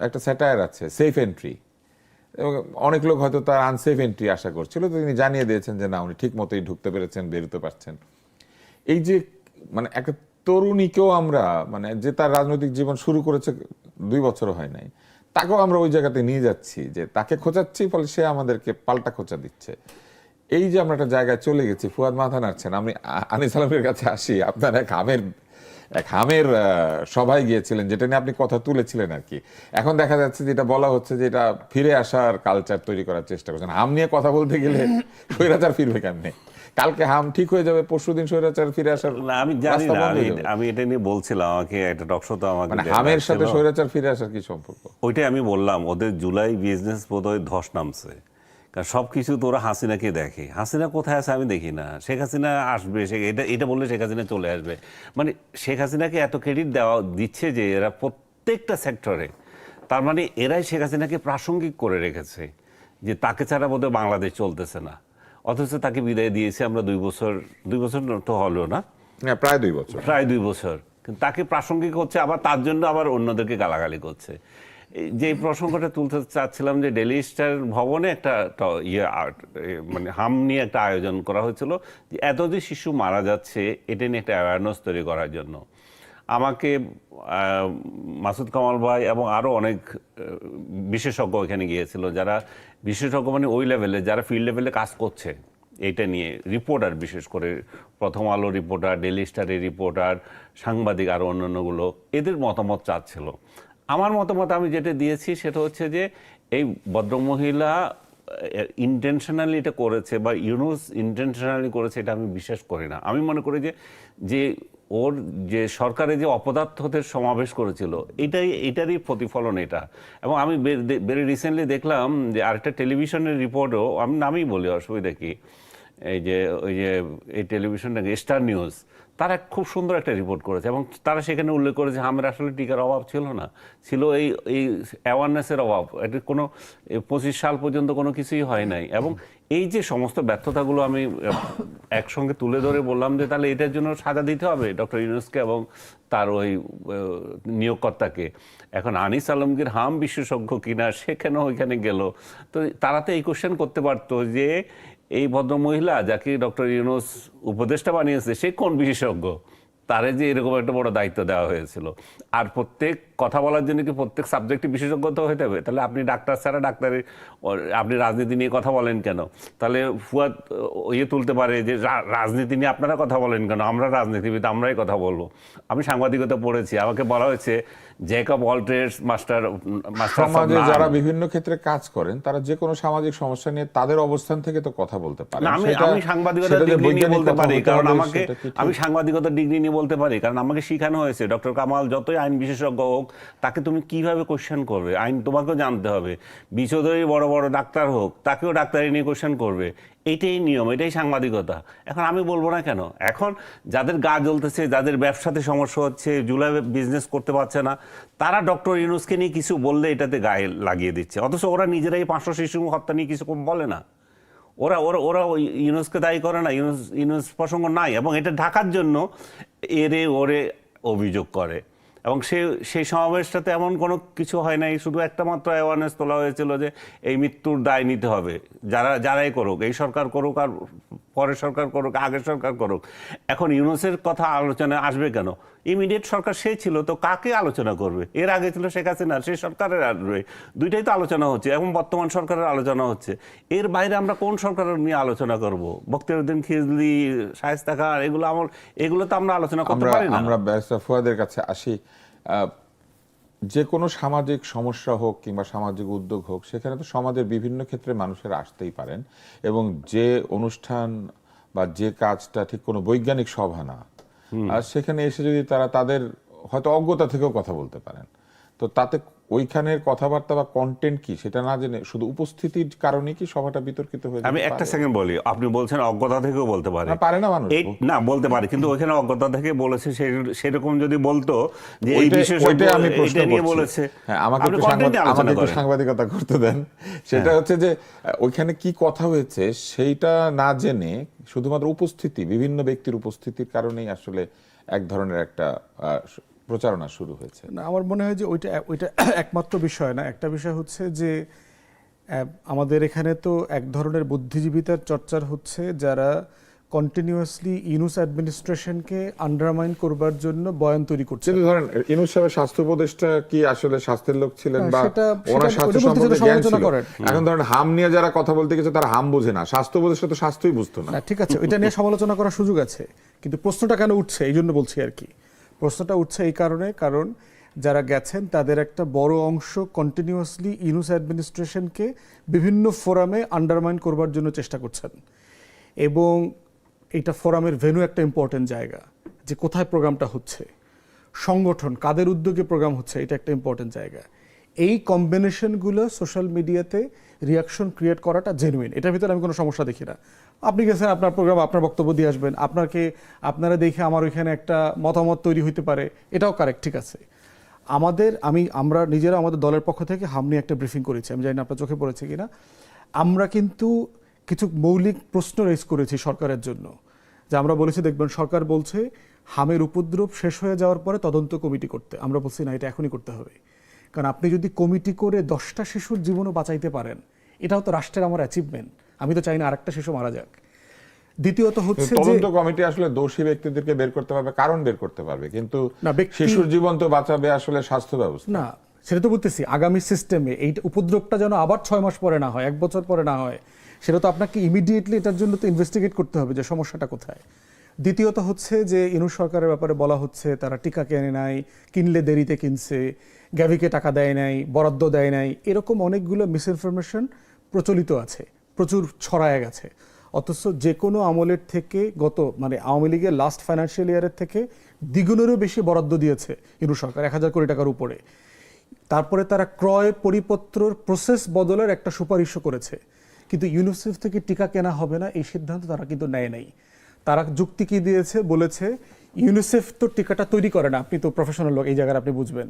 [SPEAKER 1] একটা স্যাটায়ার আছে, সেফ এন্ট্রি, এবং অনেক লোক হয়তো তার আনসেফ এন্ট্রি আশা করছিল, তো তিনি জানিয়ে দিয়েছেন যে না, উনি ঠিক মতোই ঢুকতে পেরেছেন, বেরোতে পারছেন। এই যে মানে একটা তরুণীকেও আমরা, মানে যে তার রাজনৈতিক জীবন শুরু করেছে 2 বছরও হয় নাই, তাকেও আমরা ওই জায়গাতে নিয়ে যাচ্ছি যে তাকে খোঁচাচ্ছি, ফলে সে আমাদেরকে পাল্টা খোঁচা দিচ্ছে। এই যে আমরা একটা জায়গায় চলে গেছি, ফুয়াদ মাথা নাড়ছেন। আমি আনিস আলমের কাছে আসি। আপনার এক হামের সভায় গিয়েছিলেন, যেটা নিয়ে আপনি কথা তুলেছিলেন আর কি। এখন দেখা যাচ্ছে যেটা বলা হচ্ছে যে এটা ফিরে আসার কালচার তৈরি করার চেষ্টা করছেন। হাম নিয়ে কথা বলতে গেলে স্বৈরাচার ফিরবে কেমনে? কালকে হাম ঠিক হয়ে যাবে, পরশুদিন স্বৈরাচার ফিরে আসার
[SPEAKER 3] না, আমি জানি
[SPEAKER 1] রাস্তা
[SPEAKER 3] না,
[SPEAKER 1] বন্ধ হয়ে যাবে।
[SPEAKER 3] আমি এটা নিয়ে বলছিলাম, আমাকে একটা টকশো তো আমাকে
[SPEAKER 1] মানে হামের সাথে স্বৈরাচার ফিরে আসার কি সম্পর্ক?
[SPEAKER 3] ওইটাই আমি বললাম, ওদের জুলাই বিজনেস বোধহয় ধস নামছে। কারণ সব কিছু তো ওরা হাসিনাকে দেখে। হাসিনা কোথায় আছে আমি দেখি না। শেখ হাসিনা আসবে, এটা বললে শেখ হাসিনা চলে আসবে। মানে শেখ হাসিনাকে এত ক্রেডিট দিচ্ছে যে এরা প্রত্যেকটা সেক্টরে, তার মানে এরাই শেখ হাসিনাকে প্রাসঙ্গিক করে রেখেছে যে তাকে ছাড়া বোধহয় বাংলাদেশ চলতেছে না। অথচ তাকে বিদায় দিয়েছে আমরা 2 বছর তো হলো না,
[SPEAKER 1] প্রায় 2 বছর।
[SPEAKER 3] প্রায় 2 বছর। কিন্তু তাকে প্রাসঙ্গিক হচ্ছে, আবার তার জন্য আবার অন্যদেরকে গালাগালি করছে। যে প্রসঙ্গটা তুলতে চাচ্ছিলাম যে ডেইলি স্টার ভবনে একটা মানে হাম নিয়ে একটা আয়োজন করা হয়েছিল যে এত যে শিশু মারা যাচ্ছে এটা নিয়ে একটা অ্যাওয়ারনেস তৈরি করার জন্য। আমাকে মাসুদ কামাল ভাই এবং আরও অনেক বিশেষজ্ঞ এখানে গিয়েছিল, যারা বিশেষজ্ঞ মানে ওই লেভেলে, যারা ফিল্ড লেভেলে কাজ করছে এইটা নিয়ে, রিপোর্টার, বিশেষ করে প্রথম আলো রিপোর্টার, ডেইলি স্টারের রিপোর্টার, সাংবাদিক, আরও অন্যান্যগুলো, এদের মতামত চাচ্ছিল। আমার মতামত আমি যেটা দিয়েছি সেটা হচ্ছে যে এই ভদ্রমহিলা ইন্টেনশনালি এটা করেছে বা ইউনুস ইন্টেনশনালি করেছে, এটা আমি বিশ্বাস করি না। আমি মনে করি যে ওর যে সরকারে যে অপদার্থদের সমাবেশ করেছিল এটারই প্রতিফলন এটা। এবং আমি ভেরি রিসেন্টলি দেখলাম যে আরেকটা টেলিভিশনের রিপোর্টও, আমি নামই বলি, অসুবিধা কি, ওই যে এই টেলিভিশনটা স্টার নিউজ, তারা খুব সুন্দর একটা রিপোর্ট করেছে এবং তারা সেখানে উল্লেখ করেছে হামের আসলে টিকার অভাব ছিল না, ছিল এই অ্যাওয়ারনেসের অভাব। এটা কোনো 25 সাল পর্যন্ত কোনো কিছুই হয় নাই। এবং এই যে সমস্ত ব্যর্থতাগুলো আমি একসঙ্গে তুলে ধরে বললাম যে তাহলে এটার জন্য সাজা দিতে হবে ডক্টর ইউনূসকে এবং তার ওই নিয়োগকর্তাকে। এখন আনিস আলমগীর হাম বিশেষজ্ঞ কিনা, সে কেন ওইখানে গেল? তো তারা তো এই কোশ্চেন করতে পারতো যে এই ভদ্রমহিলা যাকে ডক্টর ইউনূস উপদেষ্টা বানিয়েছে সে কোন বিশেষজ্ঞ? তারে যে এরকম একটা বড় দায়িত্ব দেওয়া হয়েছিল। আর প্রত্যেক কথা বলার জন্য কি প্রত্যেক সাবজেক্টে বিশেষজ্ঞ তো হতে হবে? তাহলে আপনি ডাক্তার ছাড়া আপনি রাজনীতি নিয়ে কথা বলেন কেন? তাহলে ফুয়াদ ইয়ে তুলতে পারে যে রাজনীতি নিয়ে আপনারা কথা বলেন কেন, আমরা রাজনীতিবিদ, আমরাই কথা বলবো। আমি সাংবাদিকতা পড়েছি, আমাকে বলা হয়েছে jack of all trades, master
[SPEAKER 1] সমাজে যারা বিভিন্ন ক্ষেত্রে কাজ করেন তারা যে কোনো সামাজিক সমস্যা নিয়ে তাদের অবস্থান থেকে তো কথা বলতে পারে।
[SPEAKER 3] আমি সাংবাদিকতা ডিগ্রি নিয়ে বলতে পারি, কারণ আমি সাংবাদিকতা ডিগ্রি নিয়ে বলতে পারি, কারণ আমাকে শেখানো হয়েছে ডক্টর কামাল যতই আইন বিশেষজ্ঞ হোক, তাকে তুমি কিভাবে কোশ্চেন করবে, আইন তোমাকেও জানতে হবে। বিশ্বধরী বড় বড় ডাক্তার হোক, তাকেও ডাক্তারি নিয়ে কোশ্চেন করবে। এটাই নিয়ম, এটাই সাংবাদিকতা। এখন আমি বলবো না কেন? এখন যাদের গা জ্বলতেছে, যাদের ব্যবসাতে সমস্যা হচ্ছে, জুলাই বিজনেস করতে পারছে না, তারা ডক্টর ইউনূসকে নিয়ে কিছু বললে এটাতে গায়ে লাগিয়ে দিচ্ছে, অথচ ওরা নিজেরাই 500 শিশু হত্যা নিয়ে কিছু বলে না। ওরা ওরা ওরা ইউনূসকে দায়ী করে না, ইউনূস প্রসঙ্গ নাই, এবং এটা ঢাকার জন্য এরে ওরে অভিযোগ করে। এবং সেই সমাবেশটাতে এমন কোনো কিছু হয় নাই, শুধু একটা মাত্র অ্যাওয়ারনেস তোলা হয়েছিল যে এই মৃত্যুর দায় নিতে হবে, যারাই করুক, এই সরকার করুক আর পরের সরকার করুক, আগের সরকার করুক। এখন ইউনূসের কথা আলোচনায় আসবে কেন? ইমিডিয়েট সরকার সে ছিল, তো কাকে আলোচনা করবে? এর আগে ছিল শেখ হাসিনা, সেই সরকারের আসবে, দুইটাই তো আলোচনা হচ্ছে, এবং বর্তমান সরকারের আলোচনা হচ্ছে। এর বাইরে আমরা কোন সরকারের নিয়ে আলোচনা করব? বখতিয়ারউদ্দিন খিজলি, শায়েস্তা খান, এগুলো তো আমরা আলোচনা করতে পারি না।
[SPEAKER 1] আমরা ব্যারিস্টার ফুয়াদের কাছে আসি। যে কোনো সামাজিক সমস্যা হোক কিংবা সামাজিক উদ্যোগ হোক, সেখানে তো সমাজের বিভিন্ন ক্ষেত্রে মানুষের আসতেই পারেন, এবং যে অনুষ্ঠান বা যে কাজটা ঠিক কোনো বৈজ্ঞানিক সভা না, আর সেখানে এসে যদি তারা তাদের হয়তো অজ্ঞতা থেকেও কথা বলতে পারেন, তো তাতে ওইখানের কথাবার্তা বা কন্টেন্ট কি সেটা না জেনে শুধু উপস্থিতির কারণে কি সভাটা বিতর্কিত হয়ে যায়?
[SPEAKER 3] আমি একটা সেকেন্ড বলি, আপনি বলছেন অজ্ঞতা থেকেও বলতে পারে,
[SPEAKER 1] পারে না মানুষ,
[SPEAKER 3] না বলতে পারে, কিন্তু ওইখানে অজ্ঞতা থেকে বলেছে, সেরকম যদি বলতো যে এই
[SPEAKER 1] আমি প্রশ্ন বলেছে, হ্যাঁ, আমাকে একটু সাংবাদিকতা করতে দেন। সেটা হচ্ছে যে ওইখানে কি কথা হয়েছে সেইটা না জেনে শুধুমাত্র উপস্থিতি, বিভিন্ন ব্যক্তির উপস্থিতির কারণেই আসলে এক ধরনের একটা প্রচারণা শুরু হয়েছে।
[SPEAKER 2] না, আমার মনে হয় যে ওইটা একমাত্র বিষয় না। একটা বিষয় হচ্ছে যে আমাদের এখানে তো এক ধরনের বুদ্ধিজীবিতার চর্চার হচ্ছে, যারা কন্টিনিউয়াসলি ইউনূস অ্যাডমিনিস্ট্রেশনকে আন্ডারমাইন করবার জন্য বয়ান তৈরি করছে।
[SPEAKER 1] কিন্তু ধরেন ইউনূস সাহেবের স্বাস্থ্য উপদেষ্টা কি আসলে স্বাস্থ্যের লোক ছিলেন, বা ওনার স্বাস্থ্য সম্পর্কে জ্ঞান ছিল? এখন ধরেন হাম নিয়ে যারা কথা বলতে গেছে তারা হাম বোঝে না, স্বাস্থ্য উপদেষ্টা তো স্বাস্থ্যই বুঝতো না।
[SPEAKER 2] ঠিক আছে, ওইটা নিয়ে সমালোচনা করার সুযোগ আছে, কিন্তু প্রশ্নটা কেন উঠছে এই জন্য বলছি আর কি। প্রশ্নটা উঠছে এই কারণে, কারণ যারা গেছেন তাদের একটা বড় অংশ কন্টিনিউয়াসলি ইউনূস অ্যাডমিনিস্ট্রেশনকে বিভিন্ন ফোরামে আন্ডারমাইন করবার জন্য চেষ্টা করছেন, এবং এইটা ফোরামের ভেন্যু একটা ইম্পর্টেন্ট জায়গা, যে কোথায় প্রোগ্রামটা হচ্ছে, সংগঠন কাদের উদ্যোগে প্রোগ্রাম হচ্ছে, এটা একটা ইম্পর্টেন্ট জায়গা। এই কম্বিনেশনগুলো সোশ্যাল মিডিয়াতে রিয়াকশন ক্রিয়েট করাটা জেনুইন, এটার ভিতরে আমি কোনো সমস্যা দেখি না। আপনি গেছেন, আপনার প্রোগ্রাম, আপনার বক্তব্য দিয়ে আসবেন, আপনারা দেখে আমার ওইখানে একটা মতামত তৈরি হইতে পারে, এটাও কারেক্ট, ঠিক আছে। আমরা নিজেরা আমাদের দলের পক্ষ থেকে হাম নিয়ে একটা ব্রিফিং করেছি, আমি জানি না আপনার চোখে পড়েছে কিনা। আমরা কিন্তু কিছু মৌলিক প্রশ্ন রেজ করেছি সরকারের জন্য, যে আমরা বলেছি, দেখবেন সরকার বলছে হামের উপদ্রব শেষ হয়ে যাওয়ার পরে তদন্ত কমিটি করতে। আমরা বলছি না, এটা এখনই করতে হবে, কারণ আপনি যদি কমিটি করে 10টা শিশুর জীবনও বাঁচাইতে পারেন, এটাও তো রাষ্ট্রের আমার অ্যাচিভমেন্ট। আমি তো চাই না আরেকটা শিশু মারা যাক। দ্বিতীয়ত হচ্ছে যে
[SPEAKER 1] তদন্ত কমিটি আসলে দোষী ব্যক্তিদেরকে বের করতে পারবে, কারণ বের করতে পারবে, কিন্তু শিশুর জীবন তো বাঁচাবে আসলে স্বাস্থ্য ব্যবস্থা
[SPEAKER 2] না। সেটা তো বলতেছি, আগামী সিস্টেমে এই উপদ্রবটা যেন আবার 6 মাস পরে না হয়, 1 বছর পরে না হয়, সেটা তো আপনাকে ইমিডিয়েটলি এটার জন্য তো ইনভেস্টিগেট করতে হবে যে সমস্যাটা কোথায়। দ্বিতীয়ত হচ্ছে যে ইউনূস সরকারের ব্যাপারে বলা হচ্ছে তারা টিকা কেনে নাই, কিনলে দেরিতে কিনছে, গ্যাভিকে টাকা দেয় নাই, বরাদ্দ দেয় নাই, এরকম অনেকগুলো মিসইনফরমেশন প্রচলিত আছে, প্রচুর ছড়ায় গেছে। অথচ যে কোনো আমলের থেকে আওয়ামী লীগের লাস্ট ফাইন্যান্সিয়াল ইয়ারের থেকে দ্বিগুণেরও বেশি বরাদ্দ দিয়েছে ইউনূস সরকার, 1000 কোটি টাকার উপরে। তারপরে তারা ক্রয় পরিপত্রর প্রসেস বদলের একটা সুপারিশও করেছে, কিন্তু ইউনিসেফ থেকে টিকা কেনা হবে না এই সিদ্ধান্ত তারা কিন্তু নেয় নাই। তারা যুক্তি কি দিয়েছে, বলেছে ইউনিসেফ তো টিকাটা তৈরি করে না, আপনি তো প্রফেশনাল লোক, এই জায়গায় আপনি বুঝবেন,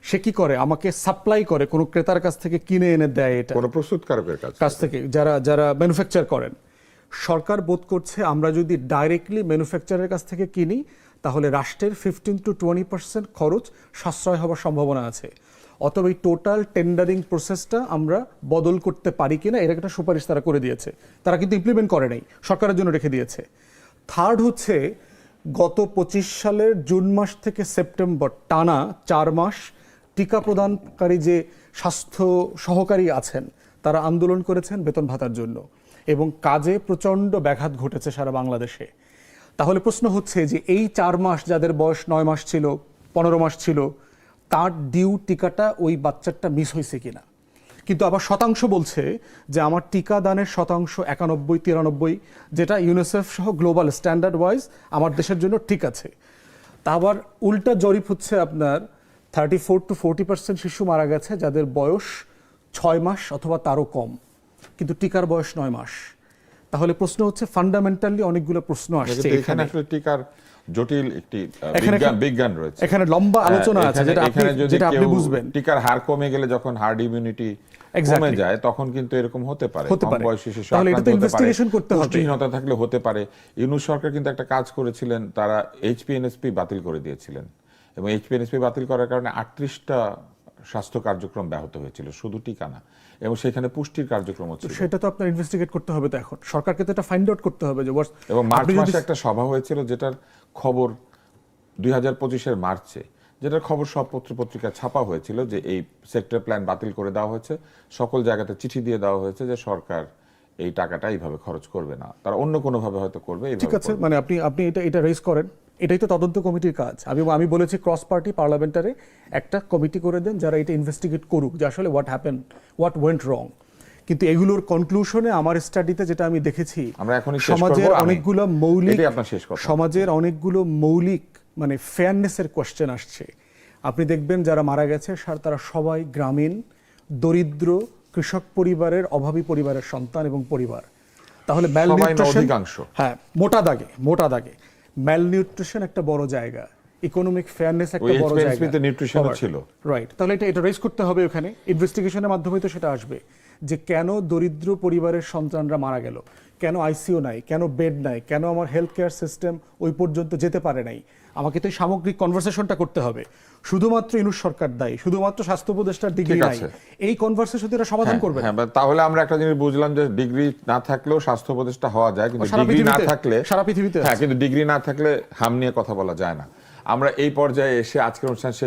[SPEAKER 2] সে কি করে, আমাকে সাপ্লাই করে, কোনো ক্রেতার কাছ থেকে কিনে এনে দেয়, এটা
[SPEAKER 1] কোনো প্রস্তুতকারকের কাছ থেকে,
[SPEAKER 2] যারা ম্যানুফ্যাকচার করেন। সরকার বোধ করছে আমরা যদি ডাইরেক্টলি ম্যানুফ্যাকচারের কাছ থেকে কিনি, তাহলে রাষ্ট্রের 15 to 20% খরচ সাশ্রয় হওয়ার সম্ভাবনা আছে। অথবা এই টোটাল টেন্ডারিং প্রসেসটা আমরা বদল করতে পারি কিনা, এর একটা সুপারিশ তারা করে দিয়েছে, তারা কিন্তু ইমপ্লিমেন্ট করে নাই, সরকারের জন্য রেখে দিয়েছে। থার্ড হচ্ছে গত 25 সালের জুন মাস থেকে সেপ্টেম্বর টানা 4 মাস টিকা প্রদানকারী যে স্বাস্থ্য সহকারী আছেন তারা আন্দোলন করেছেন বেতন ভাতার জন্য এবং কাজে প্রচণ্ড ব্যাঘাত ঘটেছে সারা বাংলাদেশে। তাহলে প্রশ্ন হচ্ছে যে এই 4 মাস যাদের বয়স 9 মাস ছিল, 15 মাস ছিল, তার ডিউ টিকাটা ওই বাচ্চাটা মিস হয়েছে কিনা। কিন্তু আবার শতাংশ বলছে যে আমার টিকা দানের শতাংশ 91-93, যেটা ইউনিসেফ সহ গ্লোবাল স্ট্যান্ডার্ড ওয়াইজ আমার দেশের জন্য ঠিক আছে। তা আবার উল্টা জরিপ হচ্ছে আপনার 34-40% শিশু মারা গেছে যাদের বয়স 6 মাস অথবা তারও কম, কিন্তু টিকার বয়স 9 মাস। তাহলে প্রশ্ন হচ্ছে ফান্ডামেন্টালি অনেকগুলো প্রশ্ন আসছে
[SPEAKER 1] এখানে আসলে টিকার জটিল একটি বিজ্ঞান রয়েছে,
[SPEAKER 2] এখানে লম্বা আলোচনা আছে
[SPEAKER 1] এখানে যদি
[SPEAKER 2] যেটা আপনি
[SPEAKER 1] কেউ
[SPEAKER 2] বুঝবেন।
[SPEAKER 1] টিকার হার কমে গেলে যখন হার্ড ইমিউনিটি কমে যায় তখন কিন্তু এরকম হতে পারে, কম বয়সী শিশু
[SPEAKER 2] তাহলে এটা তো
[SPEAKER 1] আক্রান্ত হতে পারে,
[SPEAKER 2] ইনভেস্টিগেশন করতে হবে।
[SPEAKER 1] পুষ্টিহীনতা থাকলে হতে পারে। ইউনূস সরকার কিন্তু একটা কাজ করেছিলেন, তারা এইচপিএনএসপি বাতিল করে দিয়েছিলেন এবং এইচপিএনএসপি বাতিল করার কারণে 38টা স্বাস্থ্য কার্যক্রম ব্যাহত হয়েছিল, শুধু টিকা না, এবং সেখানে পুষ্টির কার্যক্রম ছিল।
[SPEAKER 2] সেটা তো আপনার ইনভেস্টিগেট করতে হবে, তো এখন সরকারকে তো এটা ফাইন্ড আউট করতে হবে যে
[SPEAKER 1] এবং মার্চ মাসে একটা সভা হয়েছিল যেটার খবর 2025-এর মার্চে, যেটার খবর সব পত্রিকা ছাপা হয়েছিল যে এই সেক্টর প্ল্যান বাতিল করে দেওয়া হয়েছে, সকল জায়গাতে চিঠি দিয়ে দেওয়া হয়েছে যে সরকার এই টাকাটা এইভাবে খরচ করবে না, তারা অন্য কোনোভাবে হয়তো করবে।
[SPEAKER 2] ঠিক আছে, মানে আপনি এটা রেজ করেন, এটাই তো তদন্ত কমিটির কাজ। আমি বলেছি ক্রস পার্টি পার্লামেন্টারে একটা কমিটি করে দেন যারা এটা ইনভেস্টিগেট করুক যে আসলে হোয়াট ওয়েন্ট রং। কিন্তু এগুলোর কনক্লুশনে আমার স্টাডিতে যেটা আমি দেখেছি, সমাজের অনেকগুলো মৌলিক মানে ফেয়ারনেসের কোয়েশ্চেন আসছে। আপনি দেখবেন যারা মারা গেছে তারা সবাই গ্রামীণ দরিদ্র কৃষক পরিবারের, অভাবী পরিবারের সন্তান এবং পরিবার। তাহলে হ্যাঁ, মোটা দাগে ম্যালনিউট্রিশন একটা বড় জায়গা, ইকোনমিক ফেয়ারনেস একটা বড় জায়গা,
[SPEAKER 1] নিউট্রিশন ছিল,
[SPEAKER 2] রাইট। তাহলে এটা রেজ করতে হবে ওখানে, ইনভেস্টিগেশনের মাধ্যমে তো সেটা আসবে যে কেন দরিদ্র পরিবারের সন্তানরা মারা গেল, কেন আইসিইউ নাই, কেন বেড নাই, কেন আমার হেলথ কেয়ার সিস্টেম ওই পর্যন্ত যেতে পারে নাই। আমাকে তো সামগ্রিক কনভারসেশনটা করতে হবে। শুধুমাত্র ইউনূস সরকার দায়ী, শুধুমাত্র স্বাস্থ্য উপদেষ্টার ডিগ্রি নাই, এই কনভারসেশন এরা সমাধান করবে।
[SPEAKER 1] হ্যাঁ, তাহলে আমরা একটা জিনিস বুঝলাম যে ডিগ্রি না থাকলেও স্বাস্থ্য উপদেষ্টা হওয়া যায়, কিন্তু ডিগ্রি না থাকলে
[SPEAKER 2] সারা পৃথিবীতে,
[SPEAKER 1] কিন্তু ডিগ্রি না থাকলে হাম নিয়ে কথা বলা যায় না। আমরা এই পর্যায়ে এসে আজকের অনুষ্ঠান শেষ